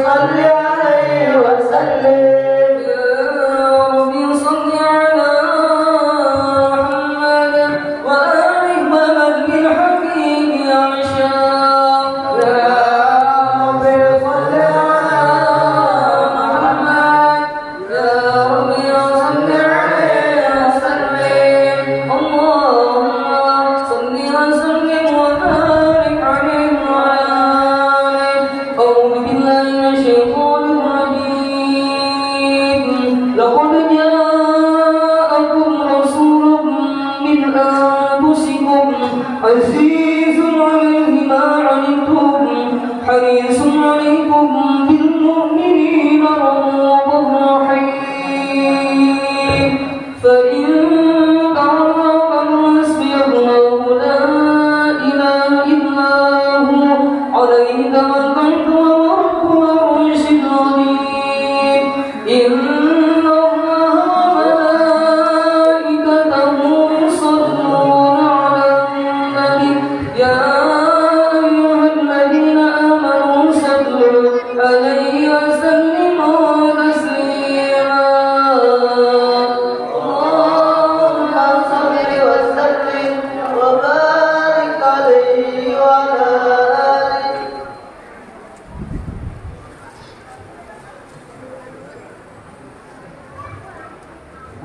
صل عليه وسلم.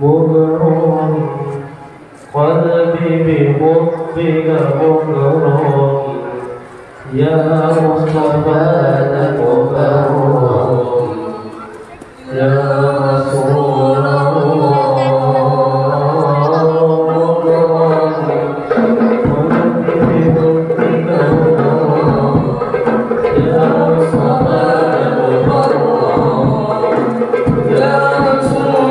مغرم قلبي بحبك مغرم يا مصطفى مبرم يا رسول الله مغرم قلبي بحبك مغرم يا مصطفى مبرم يا رسول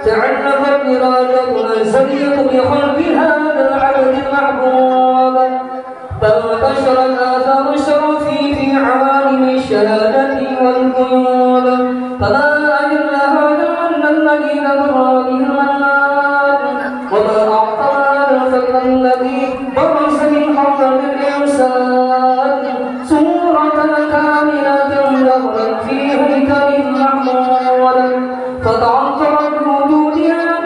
تعلق الإرادة الأزلية بخلق هذا العبد المحبوب فانتشر الآثار الشرفي في عوالم الشهادة والقيود فما أجل هذا أن الذي نظر بالمنان وما أعطى الفضل الذي برز من حضر الإنسان صورة كاملة ظهرت في هيكل محمود فتعطر الوجود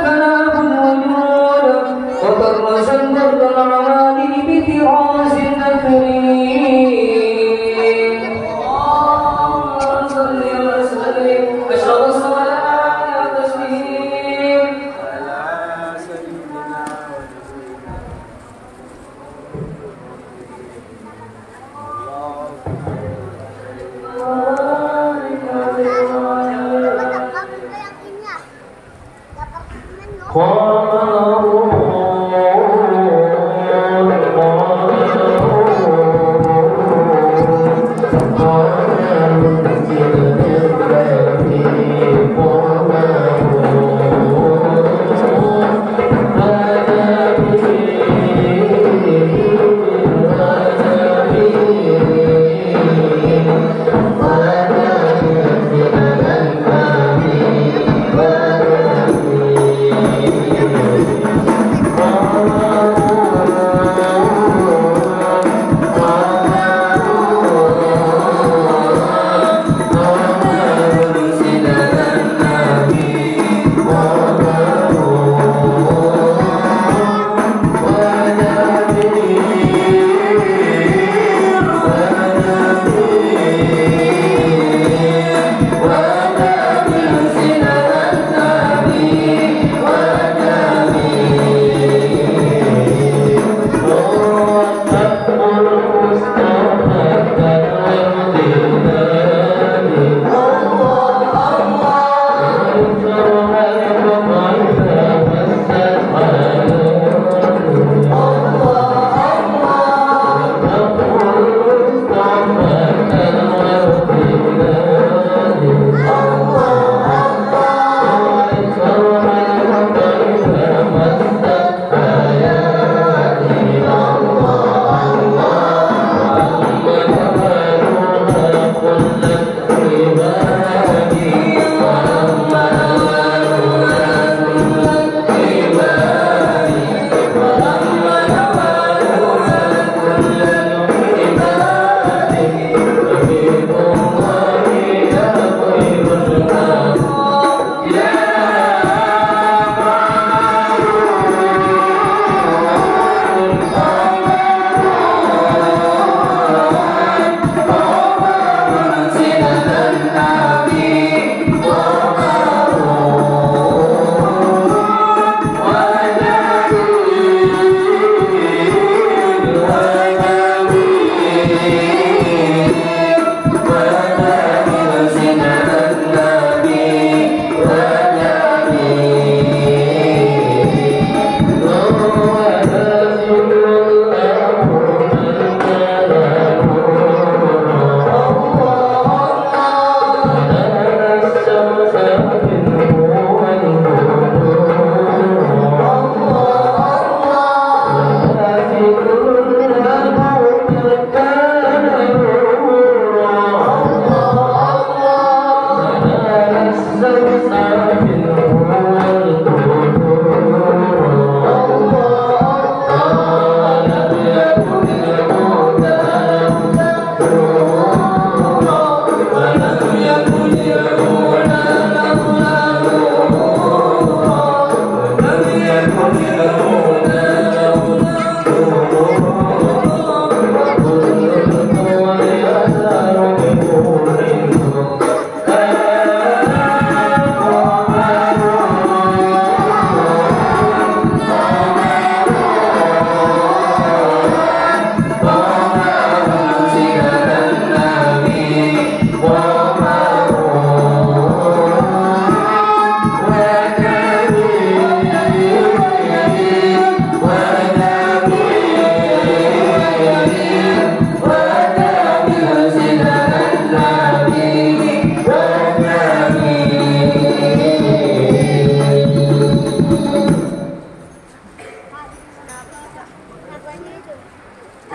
كناب الوجود وبرز البرد العوالي بطراز النكرين اللهم صل وسلم أشرف الصلاة والتسليم على سيدنا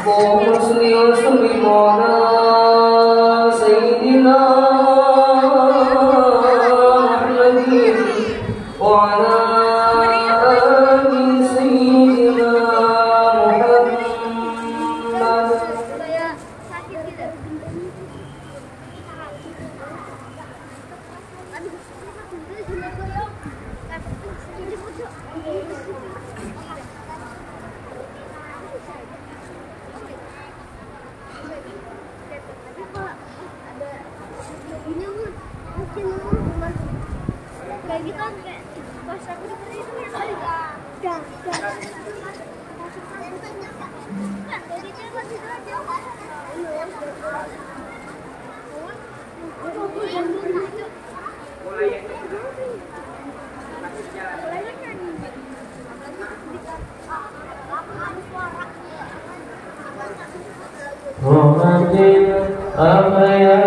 اللهم صل وسلم على سيدنا محمد وعلى آل سيدنا محمد. Kayak gitu kayak pas aku itu apa yang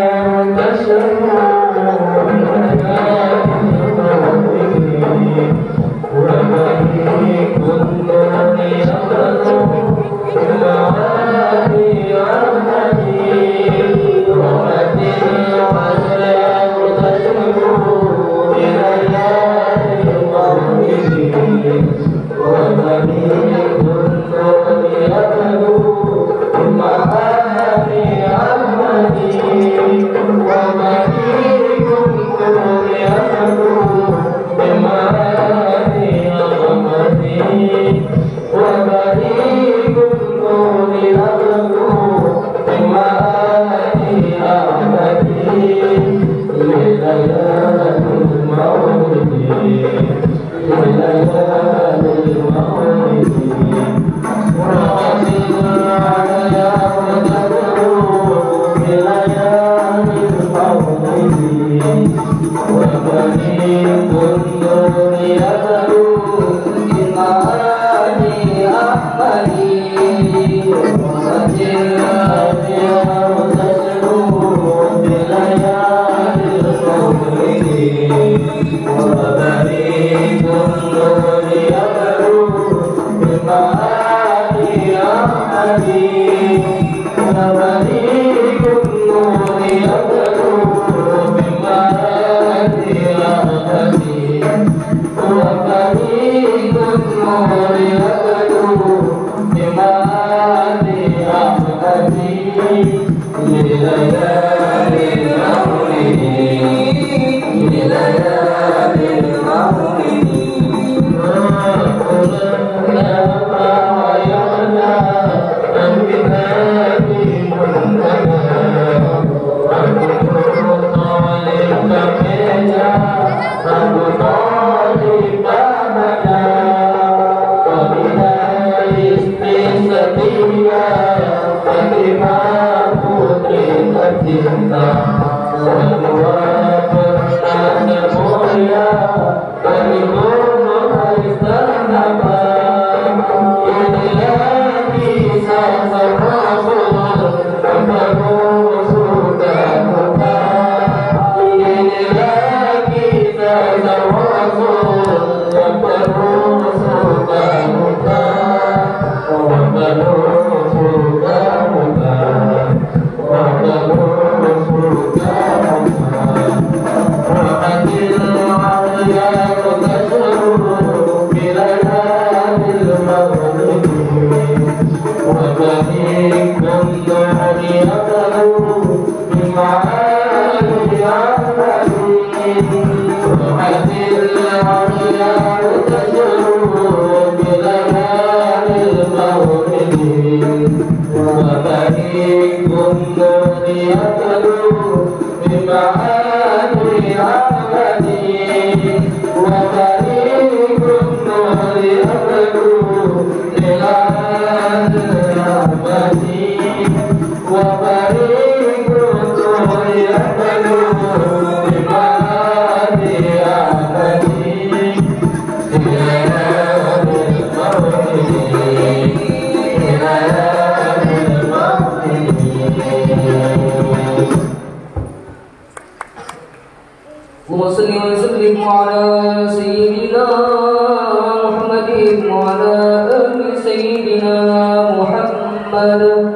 محمد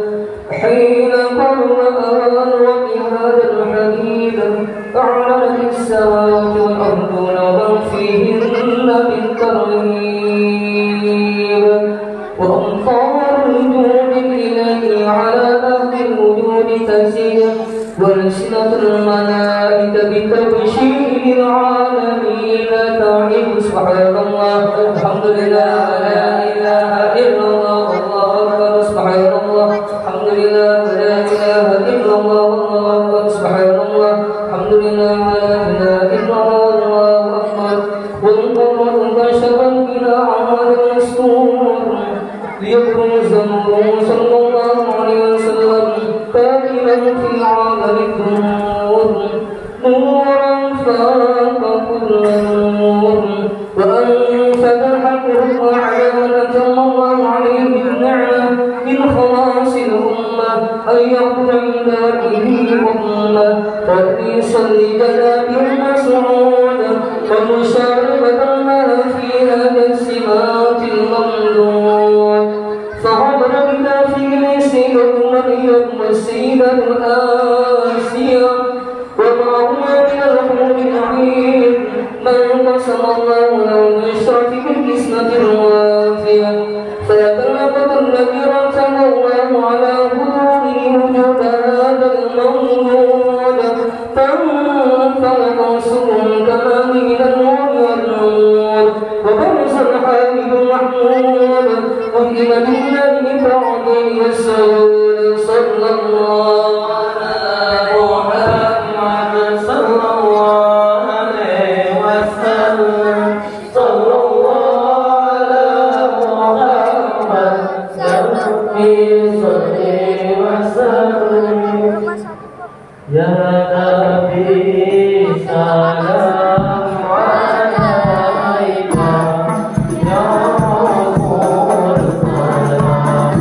حين قرأ وبهذا الحديث أعلنت السماوات والأرض ومن فيهن بالترهيب وأمطار الجود الإلهي على أهل الوجود تزيد ولسنة الملائكة بتبشير العالمين تعيب سبحان الله الحمد لله لا إله إلا الله والله أكبر سبحان الله الحمد لله لا إله إلا الله والله أكبر سبحان الله الحمد لله لا إله إلا الله والله أكبر والقرآن كشفا إلى عمل المستور ليبرز نوره صلى الله عليه وسلم قائما في عالم النور نورا فاق كل نور وأنفذ حقه أعلى أتم الله عليه بالنعمة من خلاص الأمة أن يقول عند وجهه أمة تأنيسا لجناب مسعود ومشاربة لها في هذا السمات الممدود فعبر بنا في سيدة مريم والسيدة آسيا ومعهما من الحور العين من قسم الله له النشرة بالقسمة الوافية فيتلقى الذي رتب الله على هدوء وجود هذا المولود فانطلق سرهم كما من النور والنور وبرز الحامد محمود وإلى بالله بعد يسعود صلى الله على محمد صلى الله عليه وسلم صلى الله على محمد صلى وسلم يا نبي سلام عليك يا رسول سلام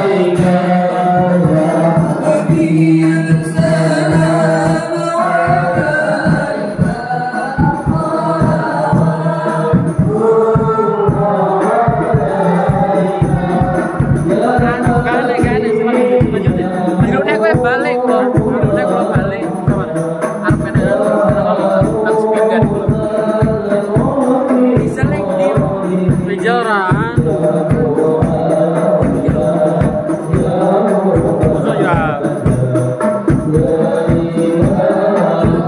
عليك يا حبيب سلام عليك وصلوات عليك يا نبي سلام عليك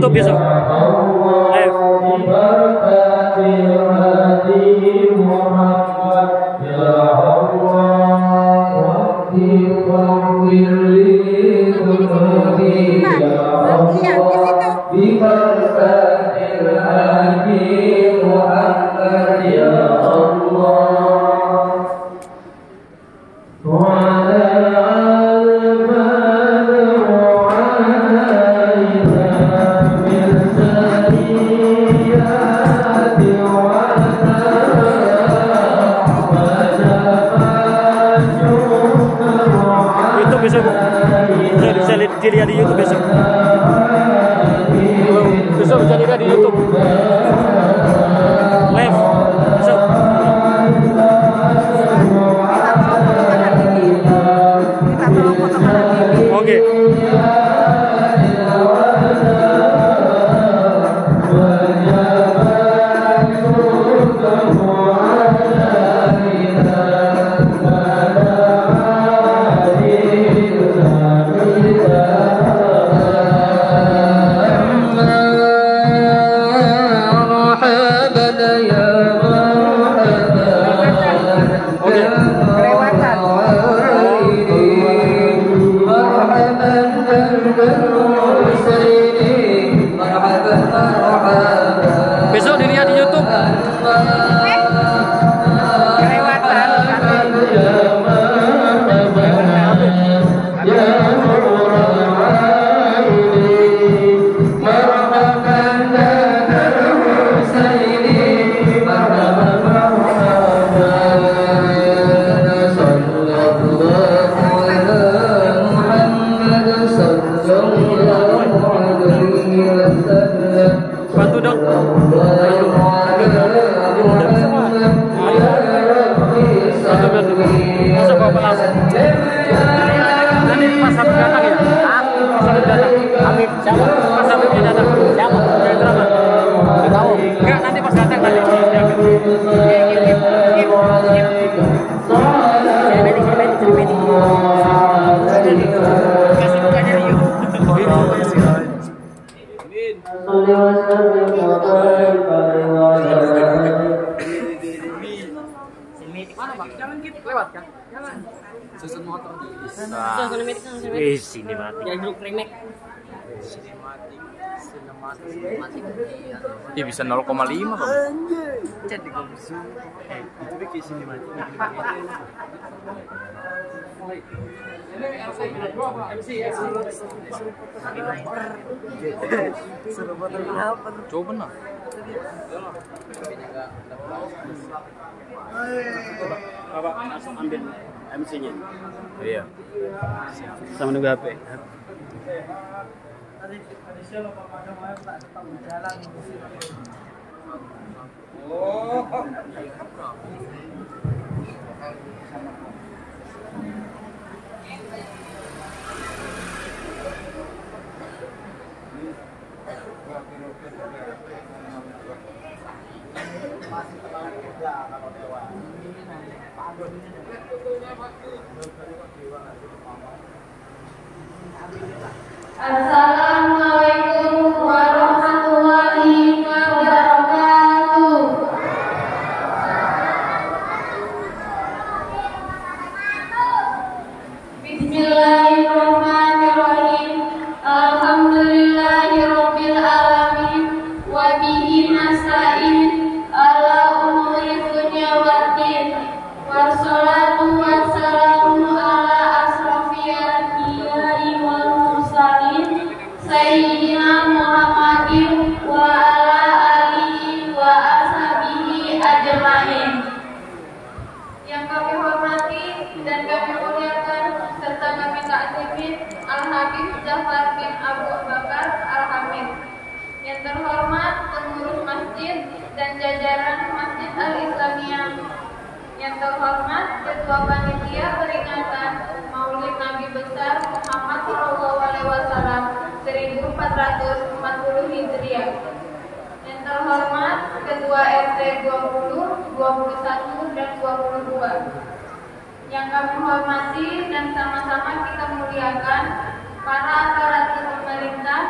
YouTube besok. Live. YouTube besok. Bisa dilihat di YouTube besok. Besok bisa dilihat di YouTube. Live. Besok. Oke. Besok dilihat di YouTube. Bantu dong. Masuk bawa pelas. Nanti pas Habib datang ya? Pas Habib datang. Habib siapa? Pas Habibnya datang. Siapa? Drama. Tahu? Enggak, nanti pas datang nanti. Kasih bukanya Rio. Jangan gitu lewat kan? Jangan. Susun motor. Wih, sinematik. Ya grup remake. Sinematik. Ya bisa 0,5 kok. Chat di Zoom. Itu bikin sinematik. Coba nah. Bapak langsung ambil MC-nya. Iya. Sama nunggu HP. Assalamualaikum warahmatullahi wabarakatuh. Bismillahirrahmanirrahim. Alhamdulillahirabbil alamin wa bihi nasta'in ala umuri dunya waddin. Wassalatu wassalamu ala asrofil anbiya'i wal mursalin sayyidina Muhammadin wa ala alihi wa ashabihi ajmain. Yang kami hormati dan kami muliakan serta kami takzimin Al-Habib Ja'far bin Abu Bakar Al-Hamid. Yang terhormat pengurus masjid dan jajaran Masjid Al-Islamiyah. Yang terhormat Ketua Panitia Peringatan Maulid Nabi Besar Muhammad SAW 1440 Hijriah. Yang terhormat Ketua RT 20, 21, dan 22. Yang kami hormati dan sama-sama kita muliakan para aparatur pemerintah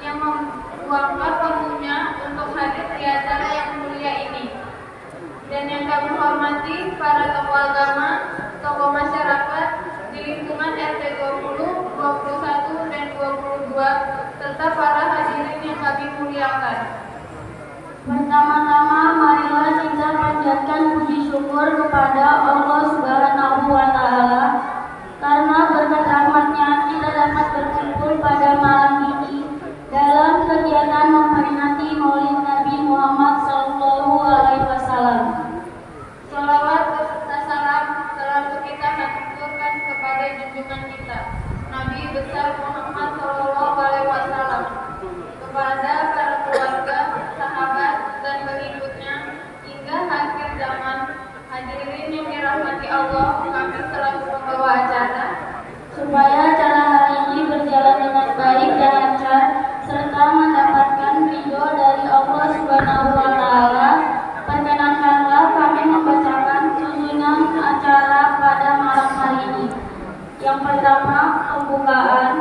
yang membuang RT 20, 21, dan 22, serta para hadirin yang kami muliakan. Pertama-tama marilah kita panjatkan puji syukur kepada Allah Subhanahu wa Ta'ala karena berkat rahmatnya kita dapat berkumpul pada malam ini dalam kegiatan memperingati Maulid Nabi Muhammad SAW. Salawat beserta salam selalu kita haturkan kepada junjungan kita, Nabi besar Muhammad SAW, kepada para keluarga, sahabat, dan pengikutnya hingga akhir zaman. Hadirin yang dirahmati Allah, kami selalu membawa acara Supaya acara hari ini berjalan dengan baik dan lancar serta mendapatkan ridho dari Allah Subhanahu wa Ta'ala, perkenankanlah kami membacakan susunan acara pada malam hari ini. Yang pertama, pembukaan.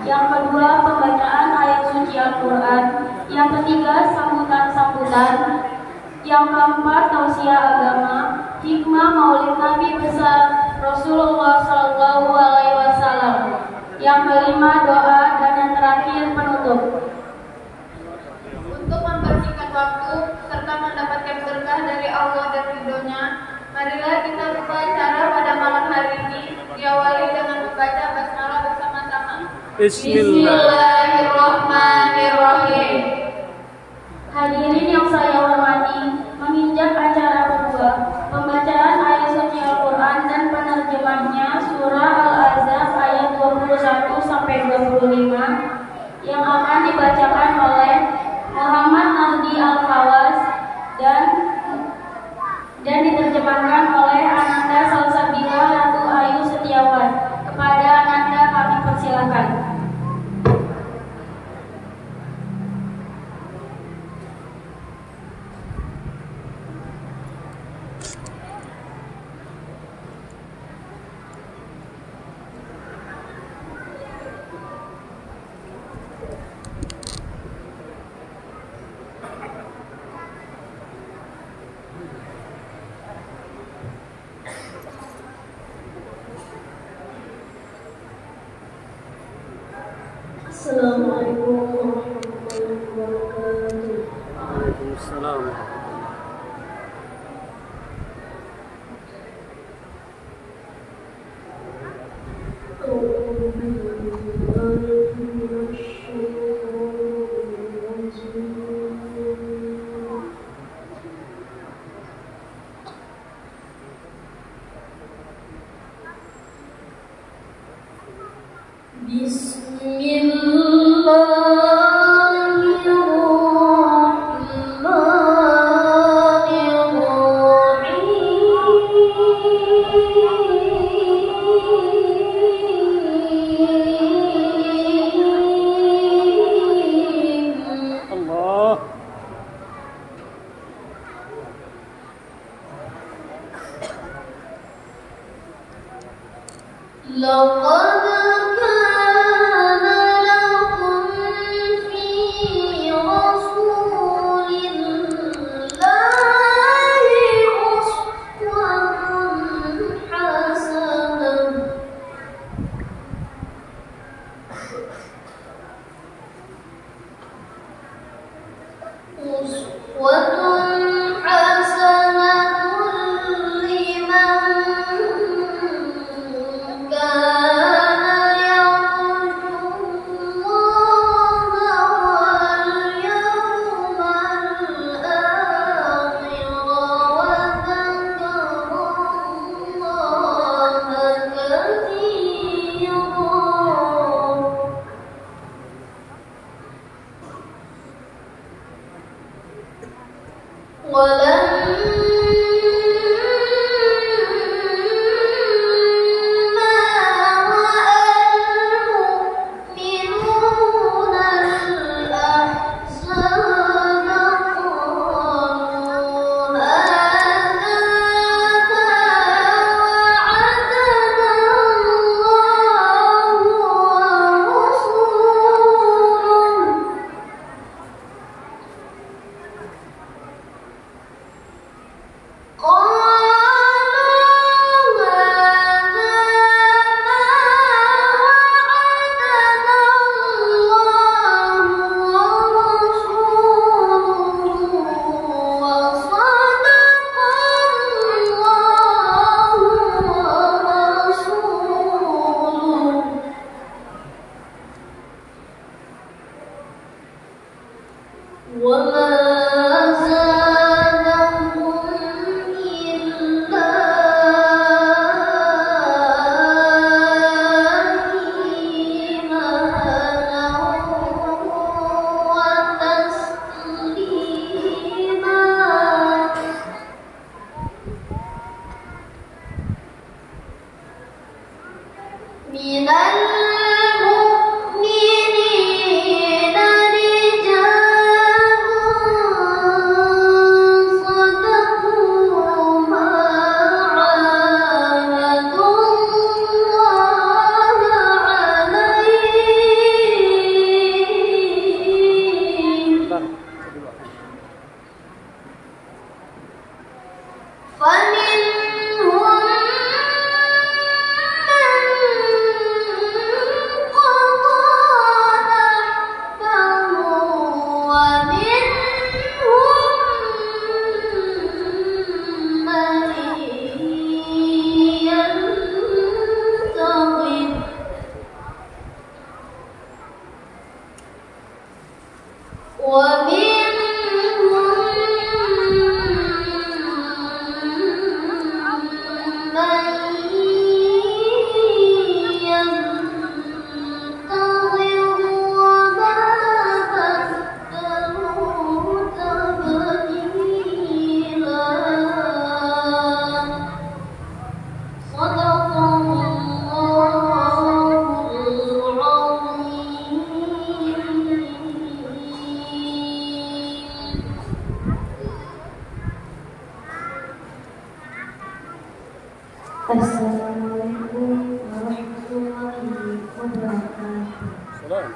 Yang kedua, pembacaan ayat suci Al-Quran. Yang ketiga, sambutan-sambutan. Yang keempat, tausiah agama, hikmah Maulid Nabi besar Rasulullah SAW. Yang kelima, doa, dan yang terakhir, penutup. untuk mempersingkat waktu serta mendapatkan berkah dari Allah dan ridhonya. Marilah kita buka acara pada malam hari ini diawali dengan membaca basmalah bersama-sama. Bismillahirrahmanirrahim. Hadirin yang saya hormati, menginjak acara kedua, pembacaan ayat suci Al-Quran dan penerjemahnya surah Al-Ahzab ayat 21 sampai 25 yang akan dibacakan oleh Muhammad Nahdi Al-Khawas dan diterjemahkan oleh Ananda Salsabila Ratu Ayu Setiawan. Kepada Ananda kami persilakan. Assalamualaikum warahmatullahi wabarakatuh. Waalaikumsalam. لقد كان Assalamualaikum warahmatullahi wabarakatuh.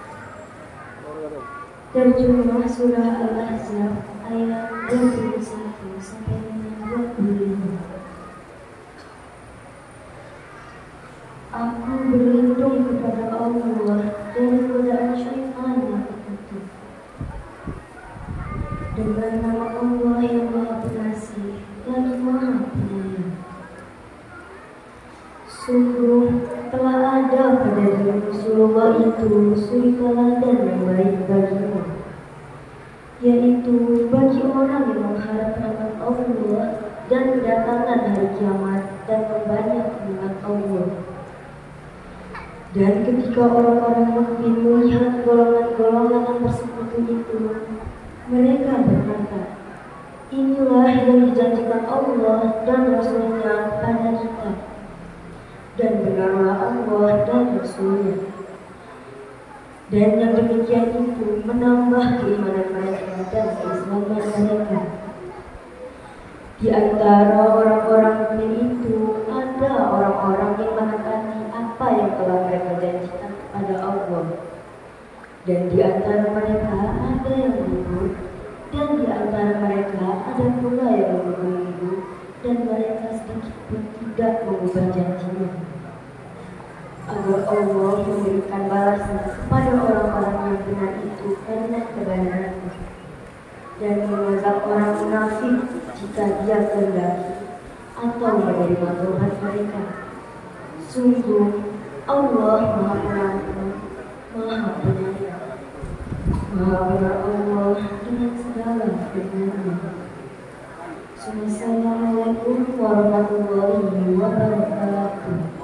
Terjemah surah Al-Ahzab ayat 21 sampai dengan 25. Aku berlindung kepada Allah dari godaan syaitan yang terkutuk. Dengan nama Allah yang Maha Pengasih lagi Maha Penyayang. Sungguh telah ada pada diri Rasulullah itu suri teladan yang baik bagimu, yaitu bagi orang yang mengharap rahmat Allah dan kedatangan hari kiamat dan membanyak umat Allah. Dan ketika orang-orang mukmin melihat golongan-golongan yang bersekutu itu, mereka berkata, inilah yang dijanjikan Allah dan Rasulnya pada kita. Dan benarlah Allah dan Rasulnya. Dan yang demikian itu menambah keimanan mereka dan keislaman mereka. Di antara orang-orang mukmin itu ada orang-orang yang menekani apa yang telah mereka janjikan kepada Allah. Dan di antara mereka ada yang gugur, dan di antara mereka ada pula yang menunggu, dan mereka sedikit pun tidak mengubah janjinya, agar Allah memberikan balasan kepada orang-orang yang benar itu karena kebenarannya, dan mengazab orang munafik jika dia kehendaki atau menerima Tuhan mereka. Sungguh Allah Maha Pengampun, Maha Penyayang, Maha benar Allah dengan segala firman-Nya. Assalamualaikum warahmatullahi wabarakatuh.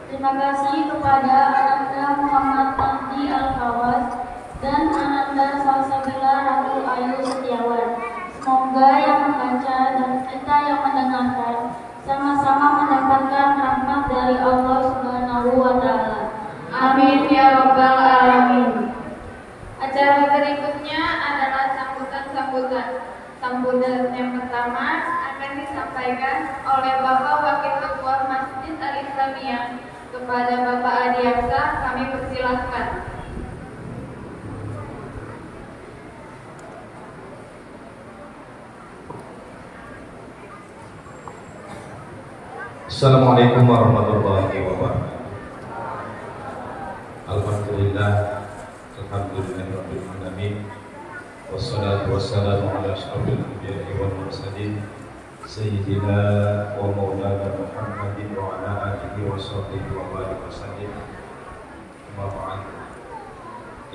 Terima kasih kepada Ananda Muhammad Abdi Al-Fawaz dan Ananda Salsabila Ratu Ayu Setiawan. Semoga yang membaca dan kita yang mendengarkan sama-sama mendapatkan rahmat dari Allah Subhanahu wa Ta'ala. Amin ya Rabbal Alamin. Acara berikutnya adalah sambutan-sambutan. Sambutan yang pertama akan disampaikan oleh Bapak Wakil Ketua Masjid Al-Islamiyah. Kepada Bapak Adiaksa kami persilahkan. Assalamualaikum warahmatullahi wabarakatuh. Alhamdulillah, alhamdulillahirabbil alamin. Wassalatu wassalamu ala asyrofil anbiya'i wal mursalin Sayyidina wa maulana Muhammadin wa ala alihi wa sahbihi wa barik wasallim. Amma ba'd.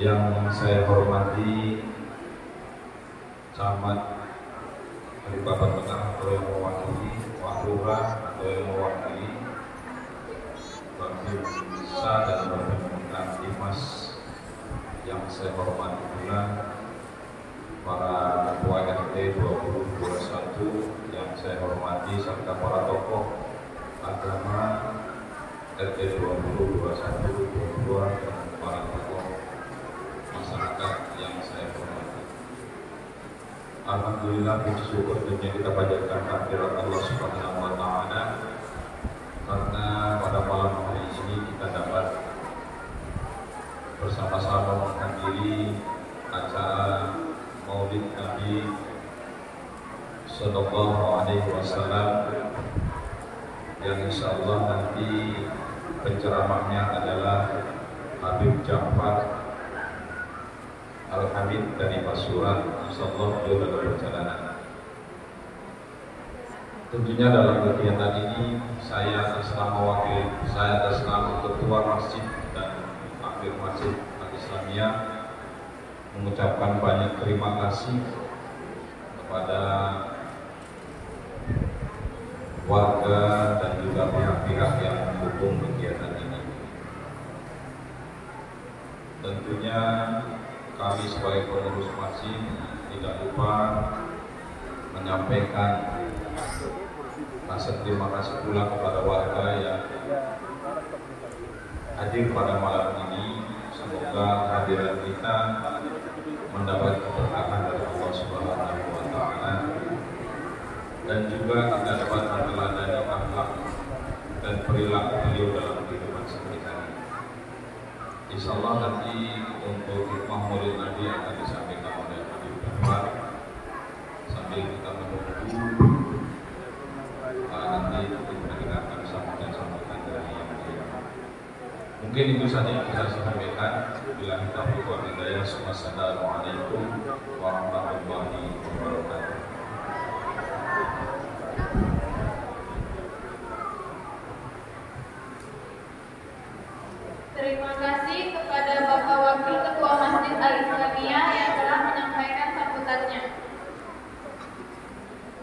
Yang saya hormati Camat Balikpapan Tengah atau yang mewakili, Wakilurah atau yang mewakili, Bapak Bisa dan Bapak Dimas yang saya hormati pula para ketua RT 2021 yang saya hormati serta para tokoh agama RT 2021, 22 dan para tokoh masyarakat yang saya hormati. Alhamdulillah, puji syukur dunia kita panjatkan kehadirat Allah Subhanahu wa Ta'ala karena pada malam hari ini kita dapat bersama-sama menghadiri acara Maulid Nabi Sallallahu Alaihi Wasallam yang insya Allah nanti penceramahnya adalah Habib Ja'far Al-Hamid dari Pasuruan, insyaallah beliau dalam perjalanan. Tentunya dalam kegiatan ini saya atas nama Ketua Masjid dan Akhir Masjid Al-Islamiyah mengucapkan banyak terima kasih kepada warga dan juga pihak-pihak yang mendukung kegiatan ini. Tentunya kami sebagai pengurus masjid tidak lupa menyampaikan rasa terima kasih pula kepada warga yang hadir pada malam ini. Semoga kehadiran kita mendapat keberkahan dari Allah Subhanahu wa Ta'ala, dan juga kita dapat meneladani akhlak dan perilaku beliau dalam kehidupan sehari-hari. Insyaallah nanti untuk hikmah Maulid Nabi akan disampaikan oleh Habib Bahar sambil kita menunggu nanti mendengarkan sambutan dari yang lain. Mungkin itu saja yang bisa saya sampaikan. Bila kita berdoa hidayah, wassalamualaikum warahmatullahi wabarakatuh. Terima kasih kepada Bapak Wakil Ketua Masjid Al-Islamiyah yang telah menyampaikan sambutannya.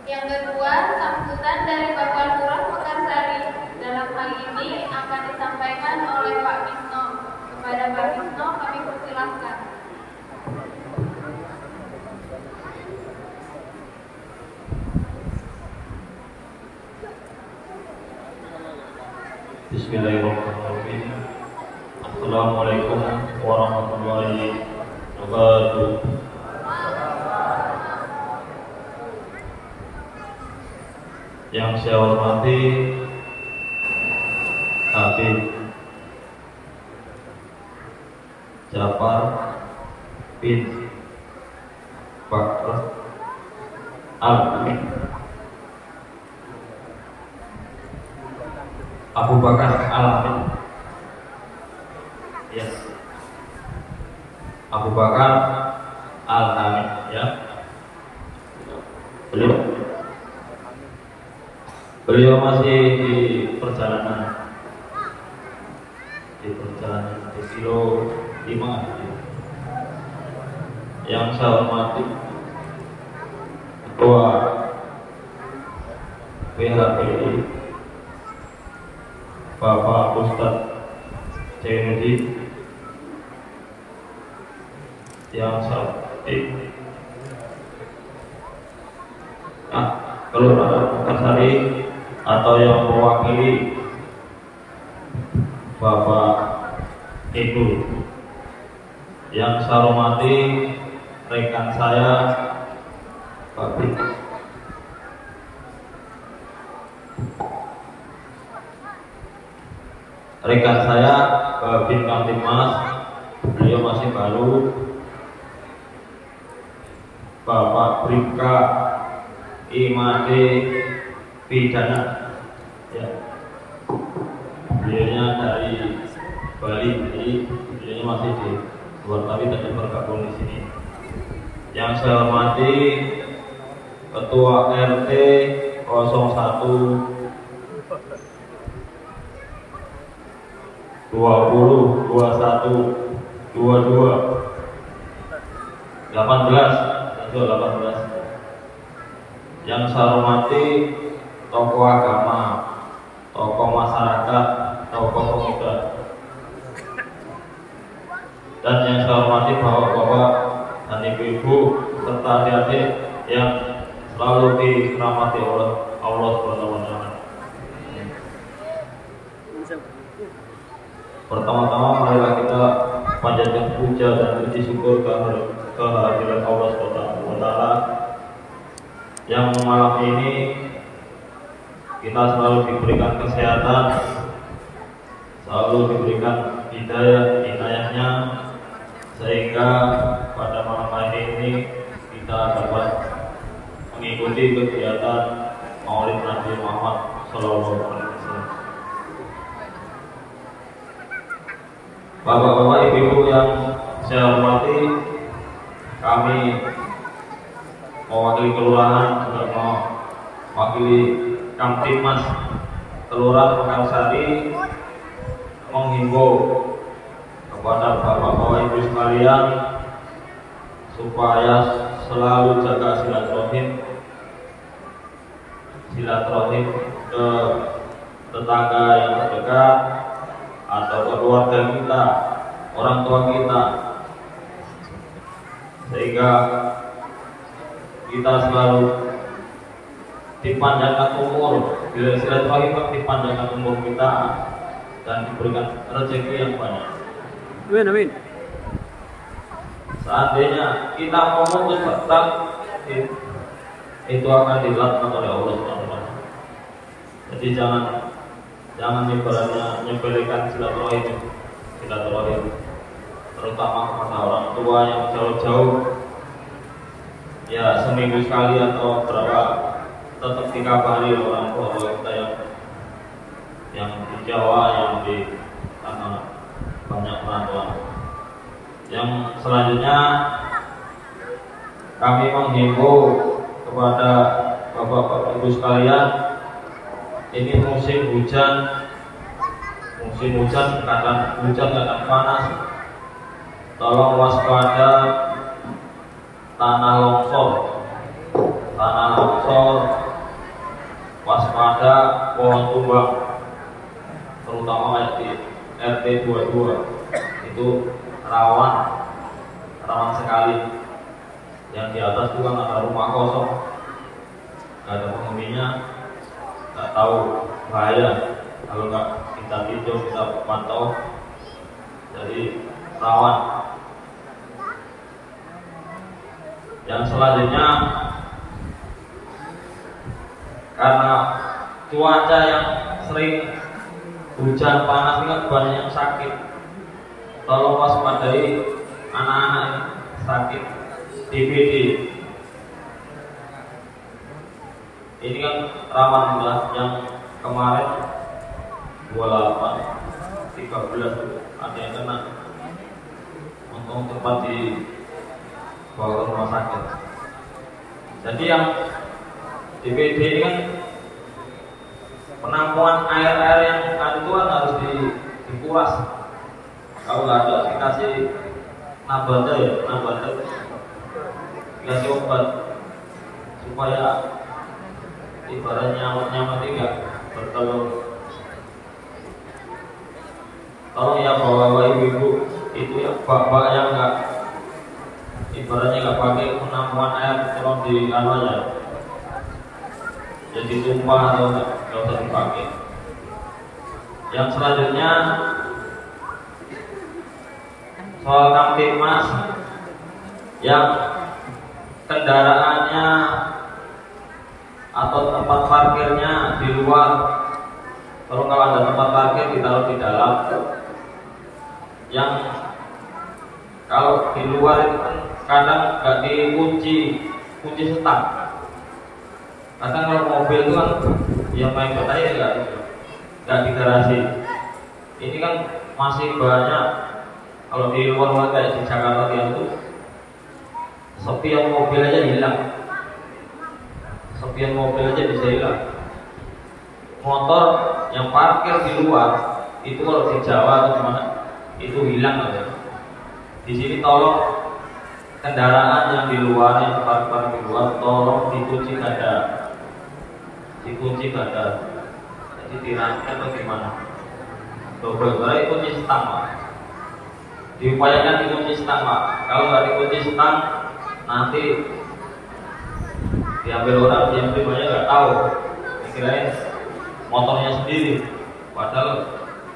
Yang kedua, sambutan dari Bapak Lurah Mekarsari. Dalam hal ini akan disampaikan oleh Pak Bisno. Kepada Pak Bisno kami persilahkan. Bismillahirrahmanirrahim. Assalamualaikum warahmatullahi wabarakatuh. Yang saya hormati Habib Jafar bin Bakr Abu Bakar Al-Hamid, ya, Abu Bakar Al-Hamid, ya. Beliau masih di perjalanan di kilo 5. Yang saya hormati Ketua PHBI Bapak Ustadz Jainuddin, yang saya hormati Kelurahan Mekarsari atau yang mewakili Bapak Ibu, yang saya hormati rekan saya Pak Bin, rekan saya Pak Bin Kamtimas, beliau masih baru, Bapak Bribka Imade Pidana, ya, beliaunya dari Bali, jadi beliaunya masih di luar tapi tadi bergabung di sini. Yang saya hormati Ketua RT 01 20 21 22 18. Yang saya hormati tokoh agama, tokoh masyarakat, tokoh pemuda, dan yang saya hormati bapak-bapak dan ibu-ibu serta adik-adik yang selalu dirahmati oleh Allah Subhanahu wa Ta'ala. Pertama-tama marilah kita panjatkan puja dan puji syukur kehadiran Allah Subhanahu wa Ta'ala yang malam ini kita selalu diberikan kesehatan, selalu diberikan hidayahnya, sehingga pada malam hari ini kita dapat mengikuti kegiatan Maulid Nabi Muhammad SAW. Bapak-bapak, ibu-ibu yang saya hormati, kami mewakili kelurahan juga mewakili Kamtibmas Kelurahan Mekarsari menghimbau kepada bapak-bapak ibu sekalian supaya selalu jaga silaturahim ke tetangga yang terdekat atau ke keluarga kita, orang tua kita, sehingga kita selalu dipanjangkan umur, bila silaturahim dipanjangkan umur kita dan diberikan rezeki yang banyak. Amin, amin. Seandainya kita memutus tetap itu akan dilaknat oleh Allah SWT. Jadi jangan ibaratnya menyepelekan silaturahim, terutama kepada orang tua yang jauh-jauh, ya seminggu sekali atau berapa tetap dikabari orang tua kita yang di Jawa, yang di tanah banyak perantauan. Yang selanjutnya kami menghimbau kepada bapak-bapak ibu sekalian, ini musim hujan kadang hujan kadang panas, tolong waspada tanah longsor, waspada pohon tumbang, terutama kayak di RT 22 itu rawan sekali. Yang di atas itu kan ada rumah kosong, nggak ada penghuninya, nggak tahu bahaya kalau nggak kita tinjau, kita pantau, jadi rawan. Yang selanjutnya, karena cuaca yang sering hujan panas ini kan banyak yang sakit, tolong waspadai anak-anak yang sakit DBD. Ini kan rawan lah, yang kemarin 28, 13 ada yang kena, untung cepat dibawa ke rumah sakit. Jadi yang DBD ini kan penampungan air yang itu kan harus dikuras. Kalau nggak ada dikasih nabata dikasih obat supaya ibaratnya nyamuk tidak bertelur. Tolong ya bapak-bapak ibu-ibu itu ya, bapak yang nggak ibaratnya nggak pakai penampungan air, tolong di aja, jadi tumpah atau nggak usah dipakai. Yang selanjutnya soal Kamtibmas yang kendaraannya atau tempat parkirnya di luar, kalau ada tempat parkir ditaruh di dalam. Yang kalau di luar itu kan kadang nggak kunci setang. Kadang kalau mobil itu kan yang main katanya nggak di garasi. Ini kan masih banyak. Kalau di luar kayak di Jakarta itu sepian mobil aja hilang. Sepian mobil aja bisa hilang. Motor yang parkir di luar itu kalau di Jawa atau gimana itu hilang aja. Di sini tolong kendaraan yang di luar, yang parkir di luar, tolong dikunci gada. Jadi dirangkai atau gimana? Dobel-dobel kunci setang, Pak. Diupayakan dikunci setang, Pak. Kalau nggak dikunci setang, nanti diambil orang, yang banyak nggak tahu, dikirain motornya sendiri, padahal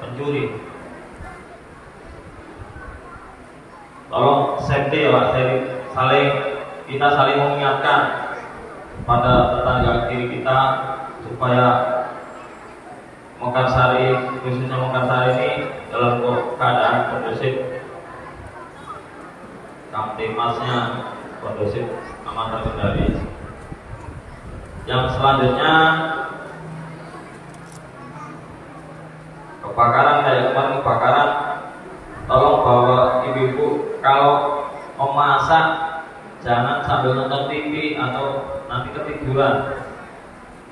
pencuri. Tolong safety ya Pak, kita saling mengingatkan pada tetangga kiri kita supaya Mekarsari, khususnya Mekarsari ini dalam keadaan kondusif, Kamtibmasnya kondusif, aman terkendali. Yang selanjutnya kebakaran, kayak kemarin kebakaran, tolong bawa ibu-ibu kalau memasak jangan sambil nonton TV atau nanti ketiduran.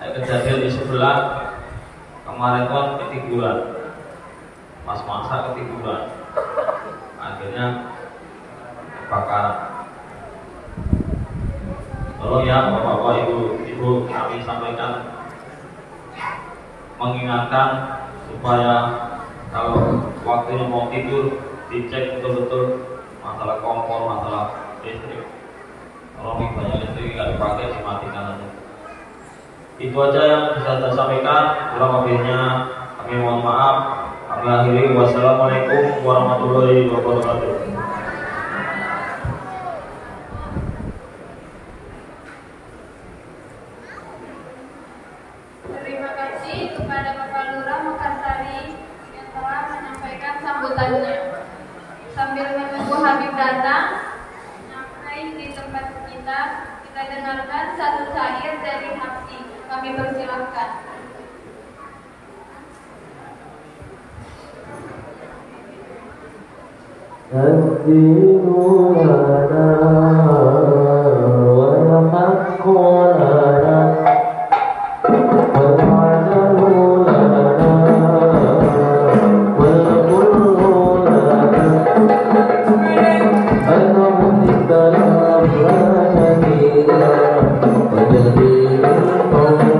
Kayak kejadian di sebelah kemarin tuh ketiduran, pas masak ketiduran, akhirnya kebakaran. Tolong ya bapak-bapak, ibu-ibu, kami sampaikan mengingatkan supaya kalau waktunya mau tidur dicek betul-betul masalah kompor, masalah listrik. Kalau banyak listrik nggak dipakai dimatikan aja. Itu aja yang bisa saya sampaikan. Kurang lebihnya kami mohon maaf. Kami akhiri. Wassalamualaikum warahmatullahi wabarakatuh. Terima kasih kepada Bapak Lurah Mekarsari yang telah menyampaikan sambutannya. Sambil menunggu Habib datang sampai di tempat kita dengarkan satu syair dari Hapsi. Kami persilahkan. الدين لنا والحق لنا والعدل لنا والكل لنا الملك الأمرين وجليل القول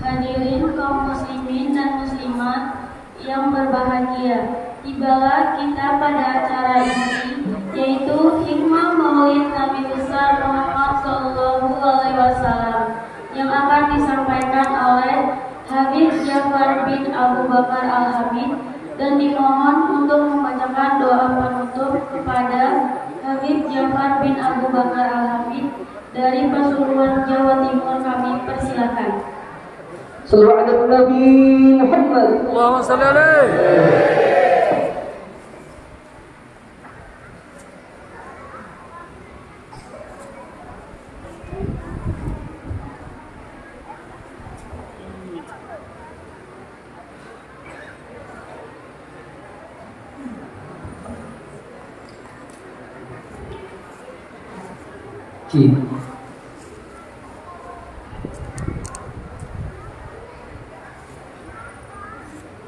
Hadirin kaum muslimin dan muslimat yang berbahagia, tibalah kita pada acara ini, yaitu hikmah Maulid Nabi besar Muhammad SAW yang akan disampaikan oleh Habib Ja'far bin Abu Bakar Al-Hamid, dan dimohon untuk membacakan doa penutup kepada Habib Ja'far bin Abu Bakar Al-Hamid dari Pasuruan, Jawa Timur. Kami persilakan. Sallallahu ala Nabi Muhammad. Allahumma shalli alaihi.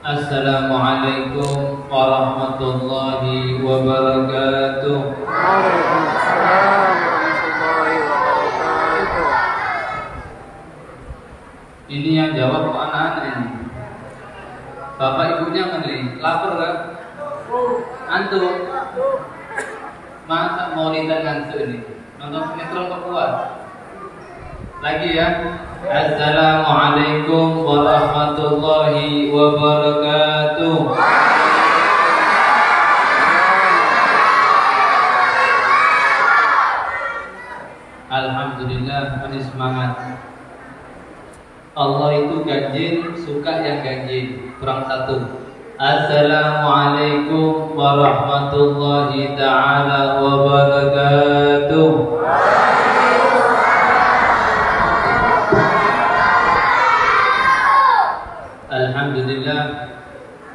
Assalamualaikum warahmatullahi wabarakatuh. Waalaikumsalam warahmatullahi wabarakatuh. Ini yang jawab kok anak-anak ini. Bapak ibunya ngeri, lapar kan? Antuk. Masa mau lihat ngantuk ini? Nonton sinetron kok kuat? Lagi ya. Assalamualaikum warahmatullahi wabarakatuh. Alhamdulillah, masih semangat. Allah itu ganjil, suka yang ganjil. Kurang satu. Assalamualaikum warahmatullahi ta'ala wabarakatuh.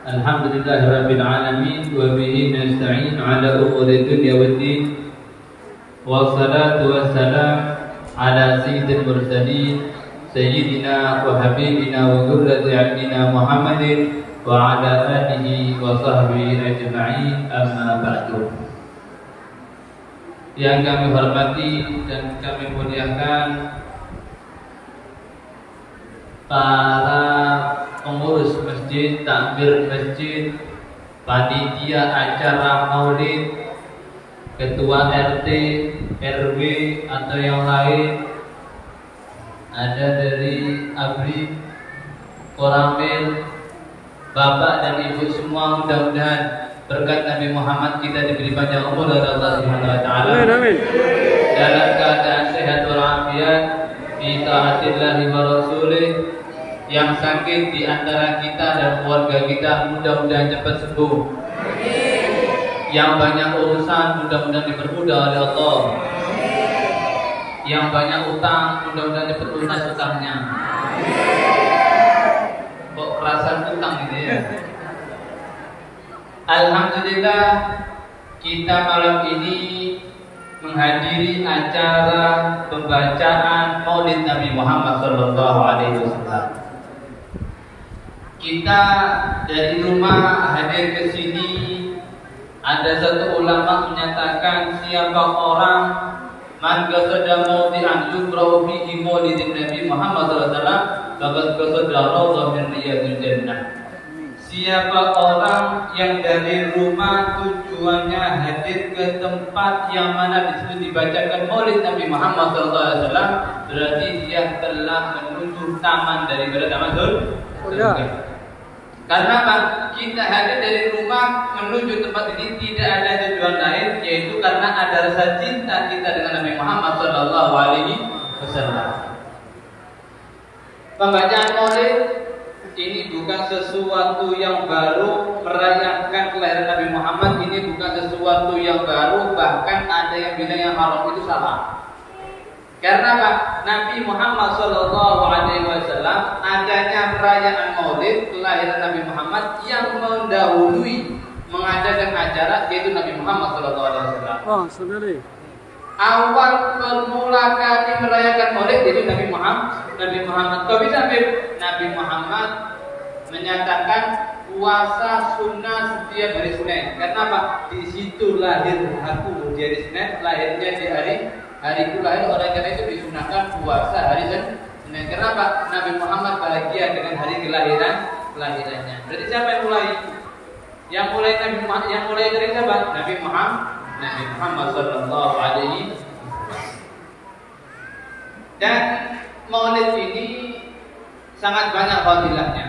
Alhamdulillah rabbil alamin wa bihi nasta'in ala umuri dunya waddin. Wassalatu wassalam ala sayyidil mursalin sayyidina wa habibina wa qurrati a'yunina Muhammadin wa ala alihi wa sahbihi ajma'in, amma ba'du. Yang kami hormati dan kami muliakan para pengurus masjid, takmir masjid, panitia acara maulid, ketua RT, RW atau yang lain, ada dari ABRI, Koramil, bapak dan ibu semua, mudah-mudahan berkat Nabi Muhammad kita diberi panjang umur oleh Allah Subhanahu wa taala. Amin. Dalam keadaan sehat walafiat, fi taatillahi wa rasulih. Yang sakit di antara kita dan keluarga kita mudah-mudahan cepat sembuh. Yang banyak urusan mudah-mudahan dipermudah oleh Allah. yang banyak utang mudah-mudahan cepat lunas utangnya. Kok perasaan utang ini ya? Alhamdulillah kita malam ini menghadiri acara pembacaan Maulid Nabi Muhammad SAW. Kita dari rumah hadir ke sini. Ada satu ulama menyatakan siapa orang man qasada mawdi'an yukrahu fihi maulidin Nabi Muhammad SAW faqad qasada rawdah min riyadil jannah. Siapa orang yang dari rumah tujuannya hadir ke tempat yang mana disebut dibacakan Maulid Nabi Muhammad SAW, berarti dia telah menuju taman daripada taman surga. Karena apa? Kita hadir dari rumah menuju tempat ini tidak ada tujuan lain, yaitu karena ada rasa cinta kita dengan Nabi Muhammad SAW. Pembacaan Maulid ini bukan sesuatu yang baru, merayakan kelahiran Nabi Muhammad ini bukan sesuatu yang baru, bahkan ada yang bilang yang haram itu salah. Karena apa? Nabi Muhammad SAW adanya perayaan Maulid kelahiran Nabi Muhammad yang mendahului mengadakan acara yaitu Nabi Muhammad SAW. Oh, saudari. Awal permula kali merayakan Maulid yaitu Nabi Muhammad. Kau bisa ambil Nabi Muhammad menyatakan puasa sunnah setiap hari Senin. Karena apa? Di situ lahir aku, dia di Senin, lahirnya di hari itu lahir, oleh karena itu disunahkan puasa hari Senin. Kenapa? Nabi Muhammad bahagia dengan hari kelahirannya. Berarti siapa yang mulai? Yang mulai dari siapa? Nabi Muhammad sallallahu alaihi wasallam. Dan Maulid ini sangat banyak fadilahnya.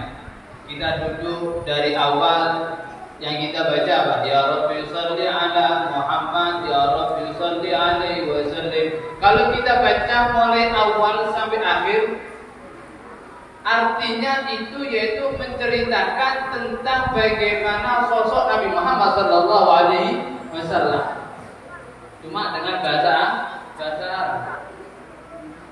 Kita duduk dari awal yang kita baca apa? Ya Rabbi sholli ala Muhammad, ya Rabbi sholli alaihi wasallam. Kalau kita baca mulai awal sampai akhir, artinya itu yaitu menceritakan tentang bagaimana sosok Nabi Muhammad sallallahu alaihi wasallam. Cuma dengan bahasa Arab.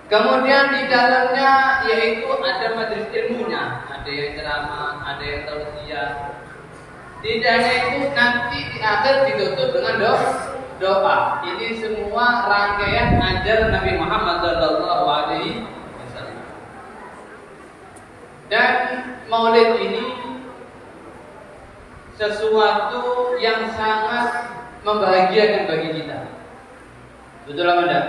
Kemudian di dalamnya yaitu ada majelis ilmunya, ada yang ceramah, ada yang tausiah. Tidak hanya itu, nanti di akhir ditutup dengan doa. Ini semua rangkaian ajaran Nabi Muhammad SAW. Dan Maulid ini sesuatu yang sangat membahagiakan bagi kita. Betul apa tidak?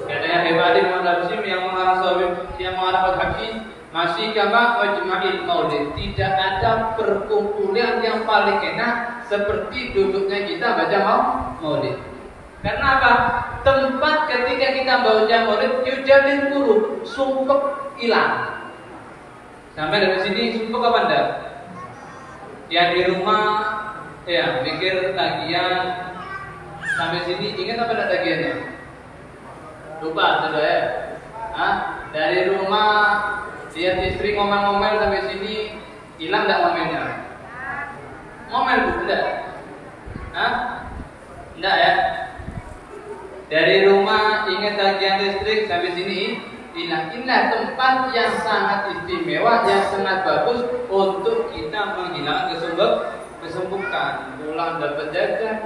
Katanya Hebadim Al-Habsim yang mengarah Al-Habsim masih kama majma'il maulid. Tidak ada perkumpulan yang paling enak seperti duduknya kita baca maulid. Karena apa? Tempat ketika kita baca maulid yujadil qulub, sumpek hilang. Sampai dari sini sumpek apa enggak? Yang di rumah ya mikir tagihan. Sampai sini ingat apa enggak tagihannya? Lupa sudah ya. Dari rumah lihat istri ngomel-ngomel sampai sini hilang enggak ngomelnya? Ngomel bu, enggak? Enggak ya? Dari rumah ingat tagihan listrik sampai sini hilang. Inilah tempat yang sangat istimewa, yang sangat bagus untuk kita menghilangkan kesumpukan. Pulang dapat jajan,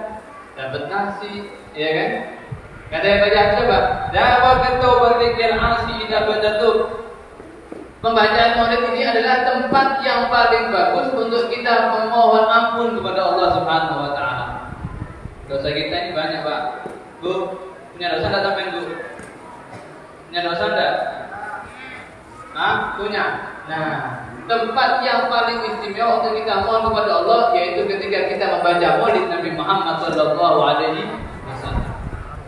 dapat nasi, ya kan? Kata yang baca coba, dapat ketau berpikir asi dapat jatuh. Pembacaan Maulid ini adalah tempat yang paling bagus untuk kita memohon ampun kepada Allah Subhanahu wa taala. Dosa kita ini banyak, Pak. Bu, punya dosa enggak sampean, Bu? Punya dosa enggak? Punya. Nah, tempat yang paling istimewa untuk kita mohon kepada Allah yaitu ketika kita membaca Maulid Nabi Muhammad sallallahu alaihi wasallam.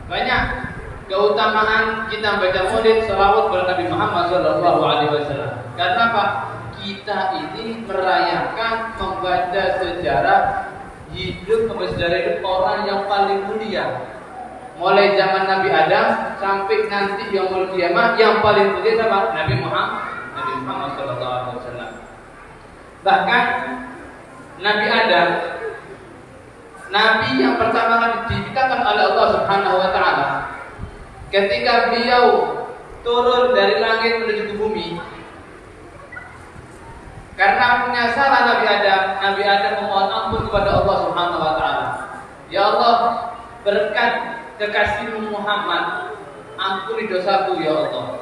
Banyak keutamaan kita membaca Maulid selawat kepada Nabi Muhammad sallallahu alaihi wasallam. Karena apa? Kita ini merayakan membaca sejarah hidup orang yang paling mulia. Mulai zaman Nabi Adam sampai nanti yaumul kiamah yang paling mulia siapa? Nabi Muhammad sallallahu alaihi wasallam. Bahkan Nabi Adam, nabi yang pertama kali diciptakan oleh Allah Subhanahu wa taala, ketika beliau turun dari langit menuju ke bumi, karena punya salah Nabi Adam memohon ampun kepada Allah Subhanahu wa taala. Ya Allah, berkat kekasihmu Muhammad, ampuni dosaku ya Allah.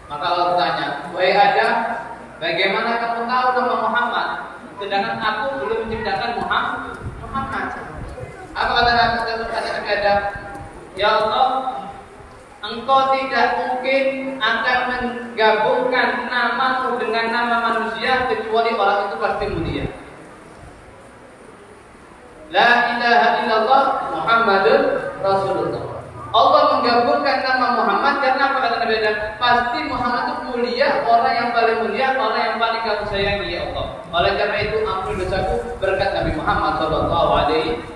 Maka Allah bertanya, wahai Adam, bagaimana kamu tahu nama Muhammad, sedangkan aku belum menciptakan Muhammad? Apa kata Nabi Adam? Ya Allah, Engkau tidak mungkin akan menggabungkan namamu dengan nama manusia kecuali orang itu pasti mulia. La ilaha illallah Muhammadur Rasulullah. Allah menggabungkan nama Muhammad karena apa kata Nabi Adam? Pasti Muhammad itu mulia, orang yang paling mulia, orang yang paling kamu sayangi ya Allah. Oleh karena itu ampuni dosaku berkat Nabi Muhammad sallallahu alaihi wasallam.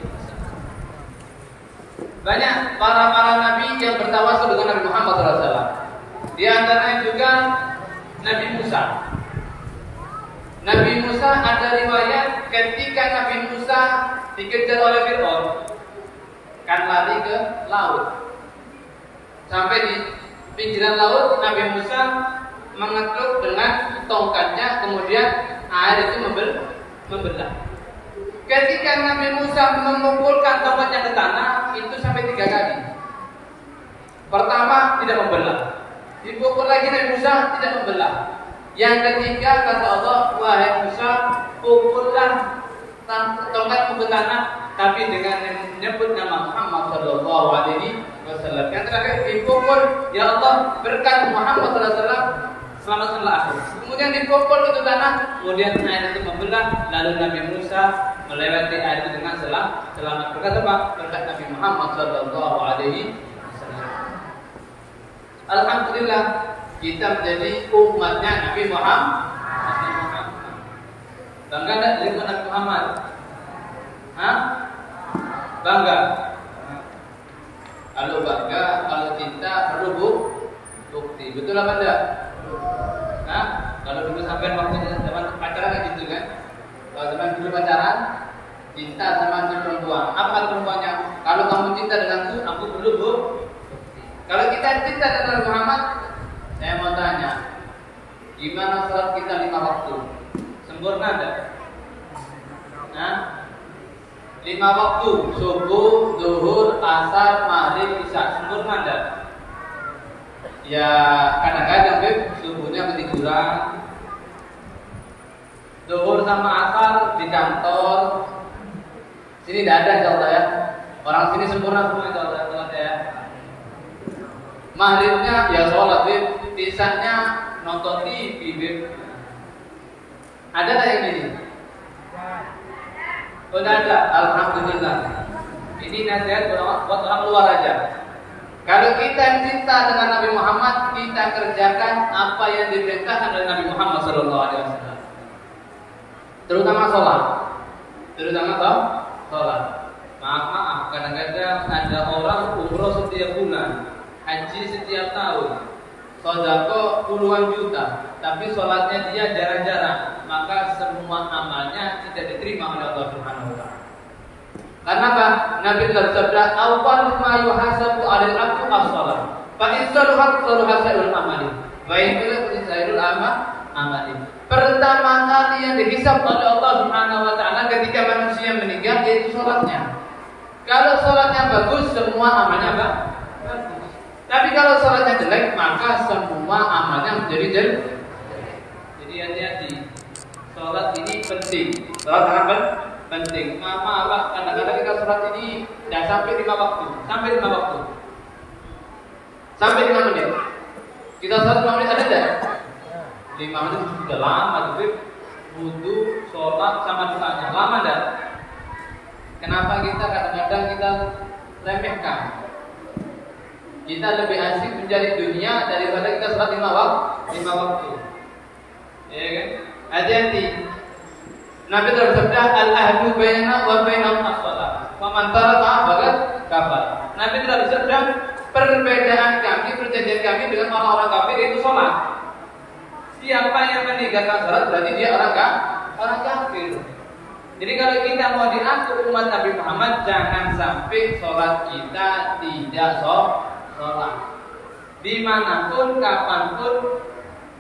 Banyak para nabi yang bertawasul dengan Nabi Muhammad SAW. Di antaranya juga Nabi Musa. Nabi Musa ada riwayat ketika Nabi Musa dikejar oleh Fir'aun, kan lari ke laut. Sampai di pinggiran laut, Nabi Musa mengetuk dengan tongkatnya, kemudian air itu membelah. Ketika Nabi Musa memukulkan tongkatnya ke tanah, itu sampai 3 kali. Pertama tidak membelah, dipukul lagi Nabi Musa tidak membelah. Yang ketiga kata Allah, wahai Musa, pukullah tongkatmu ke tanah, tapi dengan menyebut nama Muhammad Sallallahu Alaihi Wasallam. Yang terakhir dipukul, ya Allah berkat Muhammad Sallallahu Alaihi Wasallam selamatkanlah aku. Kemudian dipukul ke tanah, kemudian air itu membelah, lalu Nabi Musa melewati air itu dengan selamat. Berkata apa? Berkat Nabi Muhammad Sallallahu Alaihi Wasallam. Alhamdulillah kita menjadi umatnya Nabi Muhammad. Bangga tidak dari Nabi Muhammad? Hah? Bangga. Kalau bangga, kalau cinta perlu bukti. Betul apa tidak? Nah, kalau dulu sampai waktu zaman pacaran kan gitu kan? Kalau zaman dulu pacaran, cinta sama si perempuan. Apa perempuannya? Kalau kamu cinta denganku, aku perlu bukti. Kalau kita cinta dengan Muhammad, saya mau tanya, gimana salat kita 5 waktu? Sempurna enggak? Nah, 5 waktu, subuh, zuhur, asar, maghrib, isya, sempurna enggak? Ya kadang-kadang subuhnya ketiduran, zuhur sama asar di kantor. Sini tidak ada insyaallah ya. Orang sini sempurna semua insyaallah ya. Maghribnya ya sholat, isanya nonton TV. Ada tak yang ini? Sudah ada, alhamdulillah. Ini nasihat buat orang luar aja. Kalau kita cinta dengan Nabi Muhammad, kita kerjakan apa yang diperintahkan oleh Nabi Muhammad SAW. Terutama sholat. Maaf, kadang-kadang ada orang umroh setiap bulan, haji setiap tahun, sedekah puluhan juta, tapi sholatnya dia jarang-jarang, maka semua amalnya tidak diterima oleh Allah Subhanahu wa taala. Karena apa? Nabi telah bersabda, "Awwal ma yuhasabu 'alal 'abdi as-shalah. Fa in salahat salaha sa'irul amali. Wa in salahat sa'irul amali." Pertama kali yang dihisab oleh Allah Subhanahu wa taala ketika manusia meninggal yaitu salatnya. Kalau salatnya bagus, semua amalnya bagus. Tapi kalau salatnya jelek, maka semua amalnya menjadi jelek. Jadi hati-hati. Salat ini penting. Salat apa? Penting. Maaf, kadang-kadang kita sholat ini tidak sampai 5 waktu. Sampai 5 menit. Kita sholat 5 menit ada tidak? 5 menit sudah lama. Jadi wudu, sholat sama doanya. Lama tidak? Kenapa kita kadang-kadang kita remehkan? Kita lebih asik mencari dunia daripada kita sholat 5 waktu. Ya kan? Hati-hati. Nabi telah bersabda, al-ahdu bainana wa bainahum as-shalah. Wa man taraka faqad kafar. Nabi telah bersabda, perbedaan kami, perjanjian kami dengan orang-orang kafir itu salat. Siapa yang meninggalkan salat berarti dia orang kafir. Jadi kalau kita mau diaku umat Nabi Muhammad, jangan sampai salat kita tidak sholat. Dimanapun, kapanpun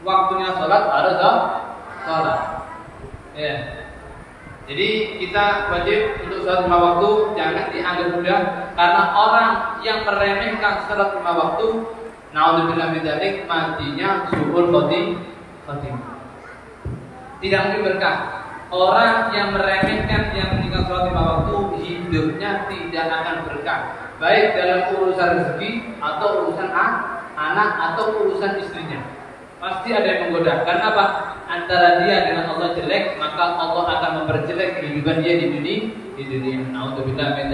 waktunya sholat harus sholat. Ya. Jadi kita wajib untuk sholat 5 waktu, jangan dianggap mudah, karena orang yang meremehkan sholat 5 waktu, naudzubillah min dzalik, matinya su'ul khotimah. Tidak mungkin berkah. Orang yang meremehkan yang meninggal sholat 5 waktu, hidupnya tidak akan berkah, baik dalam urusan rezeki atau urusan anak atau urusan istrinya. Pasti ada yang menggoda. Karena apa? Antara dia dengan Allah jelek, maka Allah akan memperjelek kehidupan dia di dunia. Naudzubillah min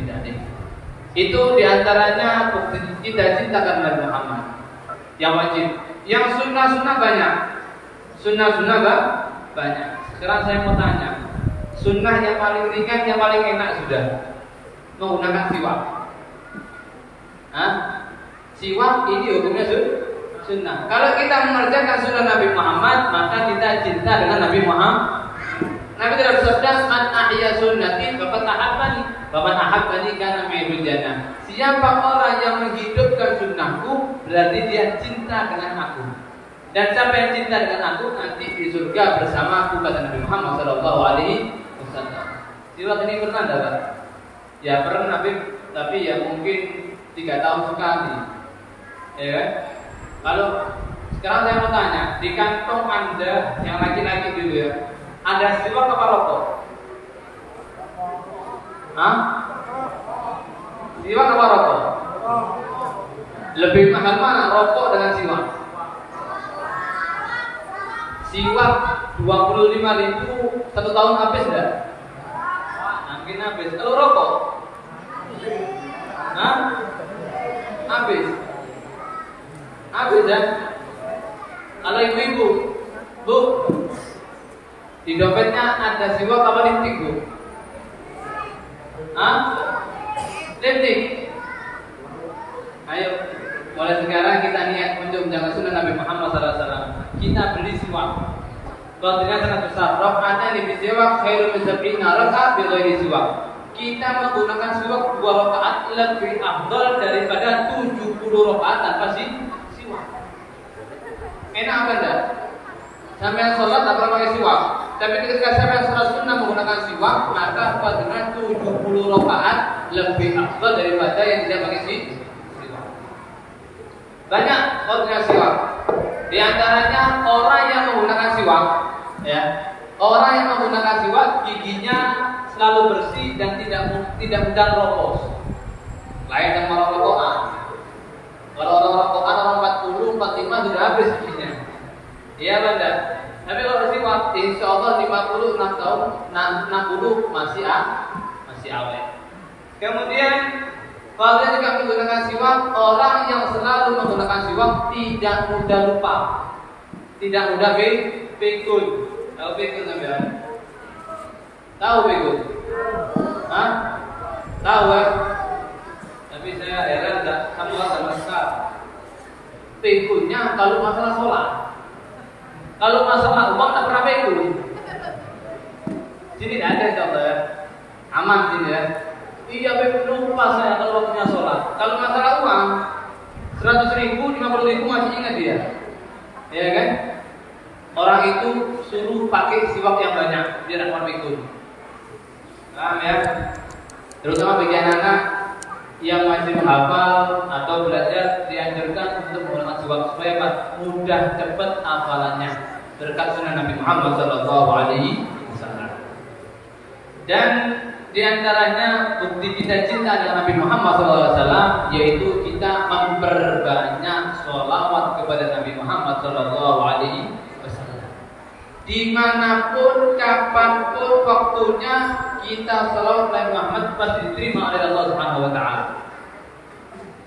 dzalik. Itu diantaranya bukti kita cinta karena Nabi Muhammad. Yang wajib. Yang sunnah banyak. Sunnah banyak. Sekarang saya mau tanya, sunnah yang paling ringan, yang paling enak sudah menggunakan siwak. Siwak ini hukumnya sunnah. Kalau kita mengerjakan sunnah Nabi Muhammad, maka kita cinta dengan Nabi Muhammad. Nabi tidak bersabda, "Man ahya sunnati faqad ahabbani, wa man ahabbani kana ma'il jannah." Siapa orang yang menghidupkan sunnahku, berarti dia cinta dengan aku. Dan siapa yang cinta dengan aku, nanti di surga bersama aku, kata Nabi Muhammad SAW. Siwak ini pernah enggak, Pak? Ya pernah, tapi ya mungkin 3 tahun sekali. Ya kan? Lalu sekarang saya mau tanya, di kantong Anda yang laki-laki dulu ya, ada siwak apa rokok? Siwak apa rokok? Lebih mahal mana rokok dengan siwak? Siwak 25.000 1 tahun habis enggak? Mungkin habis. Kalau rokok? Habis ya? Kalau ibu-ibu, Bu, di dompetnya ada siwak apa lipstik, Bu? Lipstik. Ayo, mulai sekarang kita niat untuk menjaga sunnah Nabi Muhammad SAW. Kita beli siwak. Fadilnya sangat besar. Rakaatnya di siwak khairun min 70 rakaat bi ghairi siwak. Kita menggunakan siwak 2 rakaat lebih afdal daripada 70 rakaat tanpa siwak. Enak apa enggak? Sampai sholat tak pernah pakai siwak. Tapi ketika sampai sholat sunnah menggunakan siwak, maka fadilnya 70 rakaat lebih afdal daripada yang tidak pakai siwak. Banyak fadilnya siwak. Di antaranya orang yang menggunakan siwak, ya. Orang yang menggunakan siwak giginya selalu bersih dan tidak mudah ropos. Lain dengan orang rokokan. Kalau orang rokokan orang 40, 45 sudah habis giginya. Iya benar. Tapi kalau siwak, insya Allah 56 tahun, 60 masih awet. Kemudian kalau dia juga menggunakan siwak, orang yang selalu menggunakan siwak tidak mudah lupa, tidak mudah pikun. Tahu pikun sampean? Tahu pikun? Tahu ya? Tapi saya heran tidak sama sekali. Pikunnya kalau masalah sholat, kalau masalah uang tak pernah pikun. Sini tidak ada contoh ya, aman sini ya. Iya, lupa saya kalau waktunya sholat. Kalau masalah uang, 100.000, 50.000 masih ingat dia, ya kan? Orang itu suruh pakai siwak yang banyak biar akan pikun. Paham ya? Terutama bagi anak-anak yang masih menghafal atau belajar, dianjurkan untuk menggunakan siwak supaya mudah cepat hafalannya berkat sunnah Nabi Muhammad SAW. Dan di antaranya bukti kita cinta dengan Nabi Muhammad SAW, yaitu kita memperbanyak sholawat kepada Nabi Muhammad SAW. Dimanapun, kapanpun waktunya kita sholawat Nabi Muhammad pasti diterima oleh Allah Subhanahu Wa Taala.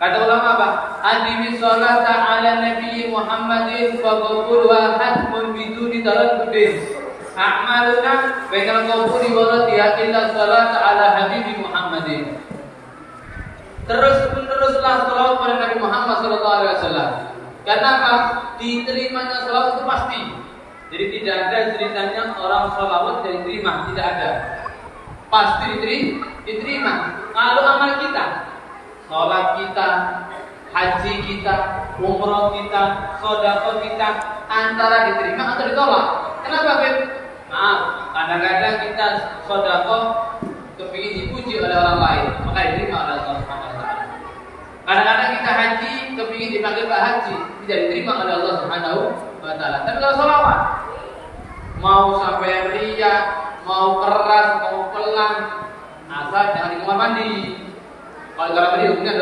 Kata ulama apa? Adimi sholata ala Nabi Muhammadin wa qawluha hatmun biduni taraddudin. A'maluna bainal qabuli wa radiyah illa salat ala habibi Muhammadin. Teruslah salawat pada Nabi Muhammad SAW. Karena apa? Diterimanya salawat itu pasti. Jadi tidak ada ceritanya orang salawat tidak diterima, tidak ada. Pasti diterima. Kalau amal kita, salat kita, haji kita, umroh kita, sedekah kita antara diterima atau ditolak. Kenapa, Beb? Maaf, kadang-kadang kita sedekah kepingin dipuji oleh orang lain, maka diterima oleh Allah Subhanahu wa taala. Kadang-kadang kita haji kepingin dipanggil Pak Haji, tidak diterima oleh Allah Subhanahu wa taala. Tapi kalau sholawat mau sampai riak, mau keras, mau pelan, asal jangan di kamar mandi. Kalau di kamar mandi hukumnya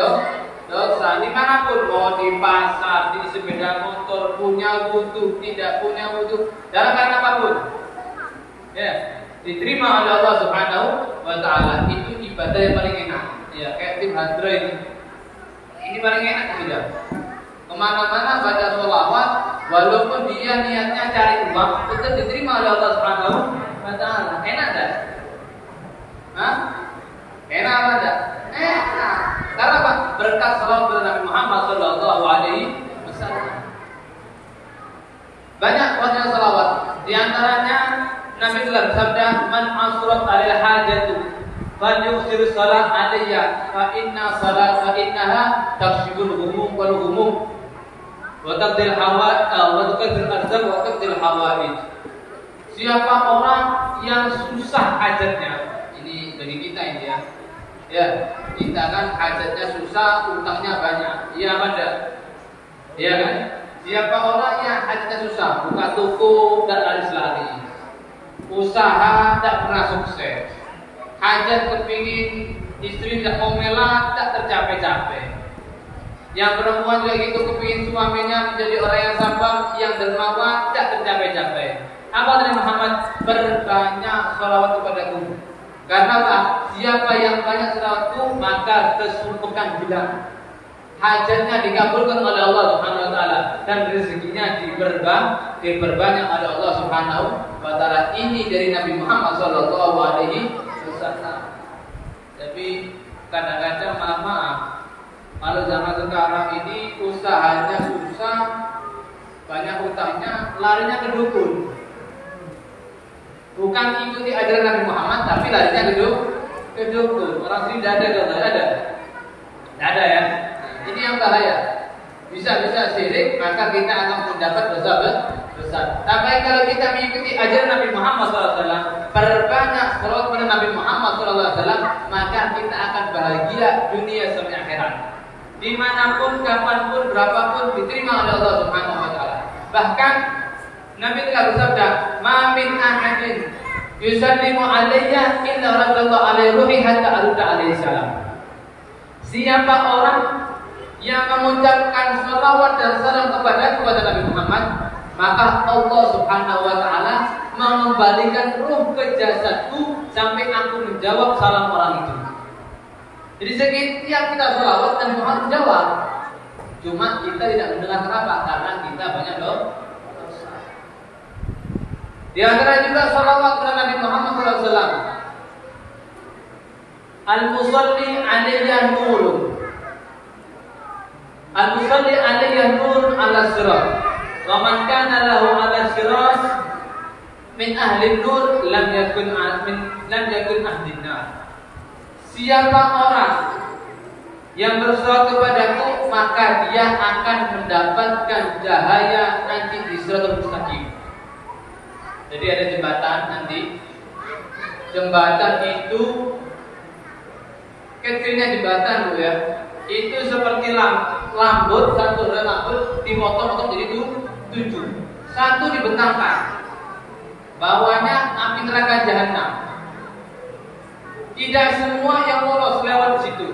dosa. Dimanapun, mau di pasar, di sepeda motor, punya wudhu, tidak punya wudhu, dalam keadaan apapun, ya diterima oleh Allah Subhanahu wa taala. Itu ibadah yang paling enak. Ya, kayak tim Handra ini paling enak sudah. Kemana-mana baca sholawat, walaupun dia niatnya cari uang, tetap diterima oleh Allah Subhanahu wa taala. Enak tak? Hah? Enak apa tak? Enak. Karena apa? Berkat salawat kepada Nabi Muhammad sallallahu alaihi wasallam. Banyak wajah salawat. Di antaranya Nabi telah bersabda, "Man asrat alil hajatu falyuksir salat alayya fa innaha takshiful humum wal humum wa taqdil arzaq wa taqdil hawaij." Siapa orang yang susah hajatnya, ini bagi kita ini ya. Ya, kita kan hajatnya susah, utangnya banyak. Iya ada. Iya kan? Siapa orang yang hajatnya susah, buka toko dan laris-laris, usaha tak pernah sukses, hajat kepingin istri tidak mau melat, tak tercapai-capai. Yang perempuan juga gitu, kepingin suaminya menjadi orang yang sabar, yang dermawan, tak tercapai-capai. Apa dari Muhammad? Berbanyak sholawat kepadaku. Karena apa? Siapa yang banyak sholawatku, maka kesumpukan hilang, hajatnya dikabulkan oleh Allah Subhanahu wa taala, dan rezekinya diperbanyak oleh Allah Subhanahu wa taala. Ini dari Nabi Muhammad sallallahu alaihi wasallam. Tapi kadang-kadang maaf, kalau zaman sekarang ini usahanya susah, banyak utangnya, larinya ke dukun. Bukan ikuti ajaran Nabi Muhammad, tapi larinya ke dukun. Orang sini tidak ada. Tidak ada ya. Ini yang bahaya. Bisa-bisa syirik, maka kita akan mendapat dosa besar. Tapi kalau kita mengikuti ajaran Nabi Muhammad SAW, perbanyak salawat kepada Nabi Muhammad SAW, maka kita akan bahagia dunia sampai akhirat. Dimanapun, kapanpun, berapapun diterima oleh Allah Subhanahu wa taala. Bahkan Nabi telah bersabda, "Ma min ahadin yusallimu alayya illa radallahu alaihi ruhi hatta arudda alaihi salam." Siapa orang yang mengucapkan salawat dan salam kepada Nabi Muhammad, maka Allah Subhanahu wa taala mengembalikan ruh ke jasadku sampai aku menjawab salam orang itu. Jadi setiap kita salawat dan Muhammad menjawab. Cuma kita tidak mendengar. Kenapa? Karena kita banyak dosa. Di antara juga salawat kepada Nabi Muhammad SAW. Al-musalli alayya nurun. Al-musalli alayya nurun ala sirat. Wa man kana lahu ala sirat min ahli nur lam yakun ahli nar. Siapa orang yang bersolat kepadaku, maka dia akan mendapatkan cahaya nanti di Siratul Mustaqim. Jadi ada jembatan nanti. Jembatan itu kecilnya jembatan, Bu ya. Itu seperti lambut, satu rambut dipotong-potong jadi 7. Satu dibentangkan. Bawahnya api neraka jahanam. Tidak semua yang lolos lewat di situ.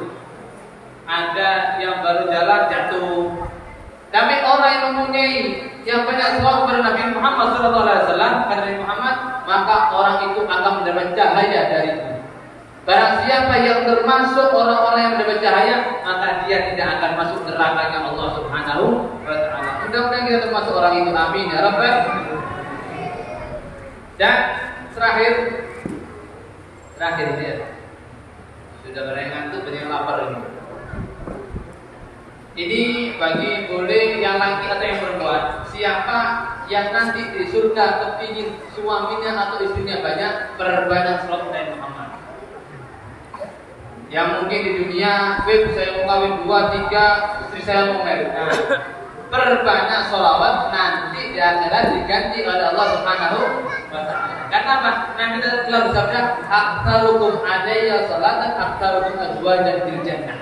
Ada yang baru jalan jatuh. Tapi orang yang mempunyai yang banyak salawat kepada Nabi Muhammad SAW, kata Nabi Muhammad, maka orang itu akan mendapat cahaya dariku. Barang siapa yang termasuk orang-orang yang mendapat cahaya, maka dia tidak akan masuk neraka Allah Subhanahu wa taala. Mudah-mudahan kita termasuk orang itu. Amin ya rabbal alamin. Dan terakhir ya. Sudah banyak ngantuk, banyak lapar ini. Ini bagi boleh yang laki atau yang perempuan, siapa yang nanti di surga kepingin suaminya atau istrinya banyak, perbanyak salawat Nabi Muhammad. Yang mungkin di dunia, saya mau kawin 2, 3, istri saya mau merit. Nah, perbanyak sholawat, nanti di akhirat diganti oleh Allah Subhanahu wa Ta'ala. Karena apa? Nabi telah bersabda, "Aktsarukum alayya sholatan, aktsarukum azwajan fil jannah."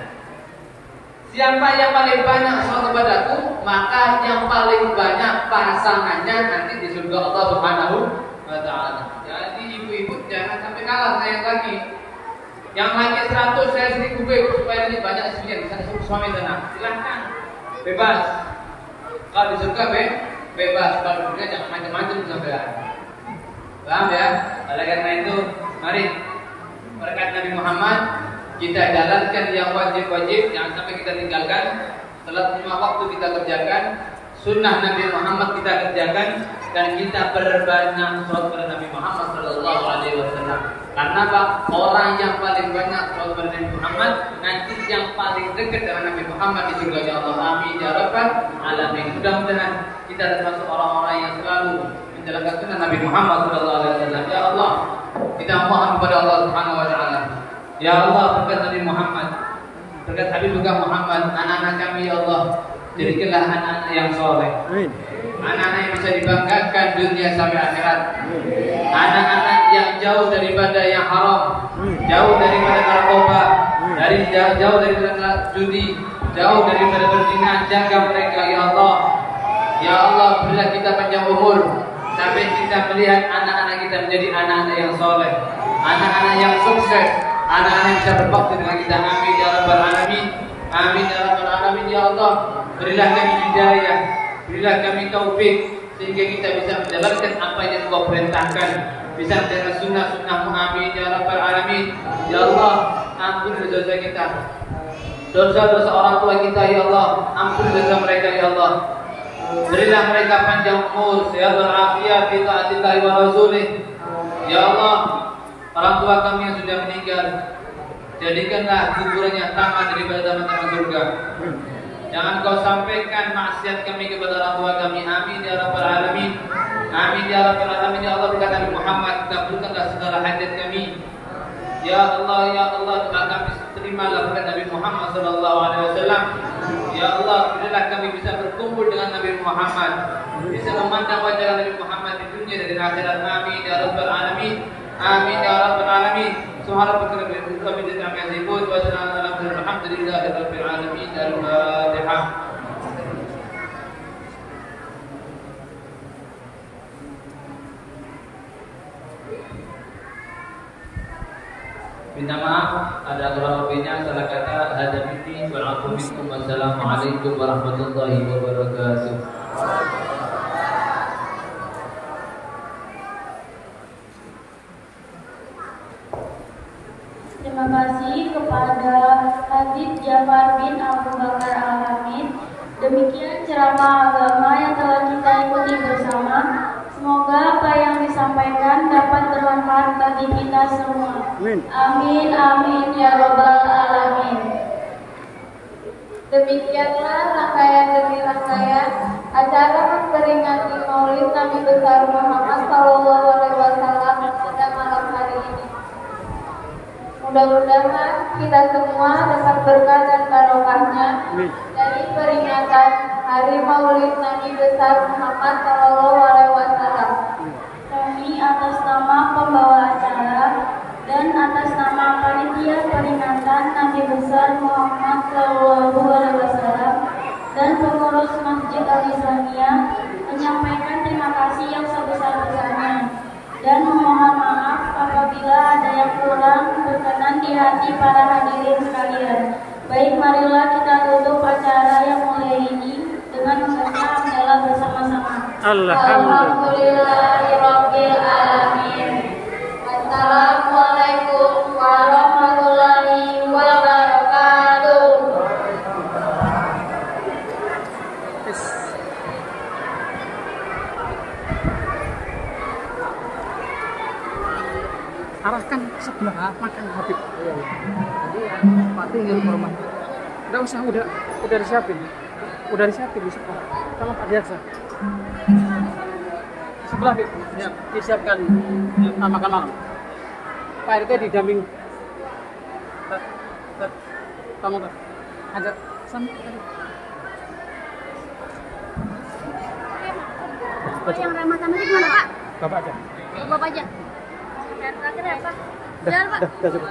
Siapa yang paling banyak sholat kepadaku, maka yang paling banyak pasangannya nanti di surga Allah Subhanahu wa Ta'ala. Jadi ibu-ibu jangan sampai kalah saya lagi. Yang lagi 100 saya 1000 supaya ini banyak istrinya bisa suami sana. Silahkan, bebas. Kalau di surga bebas, kalau di dunia jangan macam-macam sampean. Paham ya? Oleh karena itu, mari berkat Nabi Muhammad kita jalankan yang wajib-wajib, jangan sampai kita tinggalkan. Salat 5 waktu kita kerjakan, sunnah Nabi Muhammad kita kerjakan, dan kita perbanyak sholat kepada Nabi Muhammad Sallallahu Alaihi Wasallam. Karena apa? Orang yang paling banyak sholat kepada Nabi Muhammad nanti yang paling dekat dengan Nabi Muhammad di surga Allah. Amin ya rabbal alamin. Mudah-mudahan kita termasuk orang-orang yang selalu menjalankan sunnah Nabi Muhammad Sallallahu Alaihi Wasallam. Ya Allah, kita mohon kepada Allah Subhanahu Wa Taala. Ya Allah, berkat Nabi Muhammad, berkat Habib Muhammad, anak-anak kami ya Allah, jadikanlah anak-anak yang soleh. Anak-anak yang bisa dibanggakan dunia sampai akhirat. Anak-anak yang jauh daripada yang haram, jauh daripada narkoba, jauh daripada judi, jauh daripada berzina. Jaga mereka ya Allah. Ya Allah, berilah kita panjang umur sampai kita melihat anak-anak kita menjadi anak-anak yang soleh, anak-anak yang sukses, anak-anak yang bisa berbakti dengan kita. Amin ya rabbal alamin. Amin ya rabbal alamin. Ya Allah, berilah kami hidayah, berilah kami taufik sehingga kita bisa menjalankan apa yang Engkau perintahkan, bisa menjalankan sunnah-sunnah-Mu. Amin ya rabbal alamin. Ya Allah, ampuni dosa kita, dosa-dosa orang tua kita ya Allah, ampuni dosa mereka ya Allah. Berilah mereka panjang umur, sehat walafiat fi taatillahi wa rasulih. Ya Allah, orang tua kami yang sudah meninggal, jadikanlah kuburannya taman daripada taman-taman surga. Jangan Kau sampaikan maksiat kami kepada orang tua kami. Amin ya rabbal alamin. Amin ya rabbal alamin. Ya Allah, berkat Nabi Muhammad, kabulkanlah segala hajat kami. Ya Allah, doa kami terimalah berkat Nabi Muhammad sallallahu alaihi wasallam. Ya Allah, berilah kami bisa berkumpul dengan Nabi Muhammad, bisa memandang wajah Nabi Muhammad di dunia dan di akhirat. Amin ya rabbal alamin. Amin ya rabbal alamin. Subhanallah kami kami azibun wa sallallahu alhamdulillahi rabbil alamin. Al-Fatihah. Minta maaf ada kurang lebihnya, salah kata hadza minni wal afu minkum. Wassalamualaikum warahmatullahi wabarakatuh. Terima kasih kepada Habib Jafar bin Abu Bakar Al-Hamid. Demikian ceramah agama yang telah kita ikuti bersama. Semoga apa yang disampaikan dapat bermanfaat bagi kita semua. Amin, amin ya rabbal alamin. Demikianlah rangkaian demi rangkaian acara memperingati Maulid Nabi besar Muhammad Sallallahu Alaihi Wasallam pada malam hari ini. Mudah-mudahan kita semua dapat berkah dan barokahnya dari peringatan Hari Maulid Nabi besar Muhammad Sallallahu Alaihi Wasallam. Kami atas nama pembawa acara dan atas nama panitia peringatan Nabi besar Muhammad Sallallahu Alaihi Wasallam dan pengurus Masjid Al-Islamiyah menyampaikan terima kasih yang sebesar-besarnya dan memohon maaf apabila ada yang kurang berkenan di hati para hadirin sekalian. Baik, marilah kita tutup acara yang mulia ini dengan membaca hamdalah bersama-sama. Alhamdulillahirabbil alamin. Assalamualaikum warahmatullahi wabarakatuh. Arahkan sebelah makan Habib. Pak tinggal ke rumah. Enggak usah, udah disiapin. Udah disiapin di sebelah. Sama Pak Jaksa. Sebelah Habib. Ya, disiapkan makan malam. Pak RT didamping Kamu Kak. Ajak sana. Pak yang ramah tamah gimana Pak? Bapak aja. Bapak aja. Yang terakhir ya Pak. Jalan Pak. Dah cukup.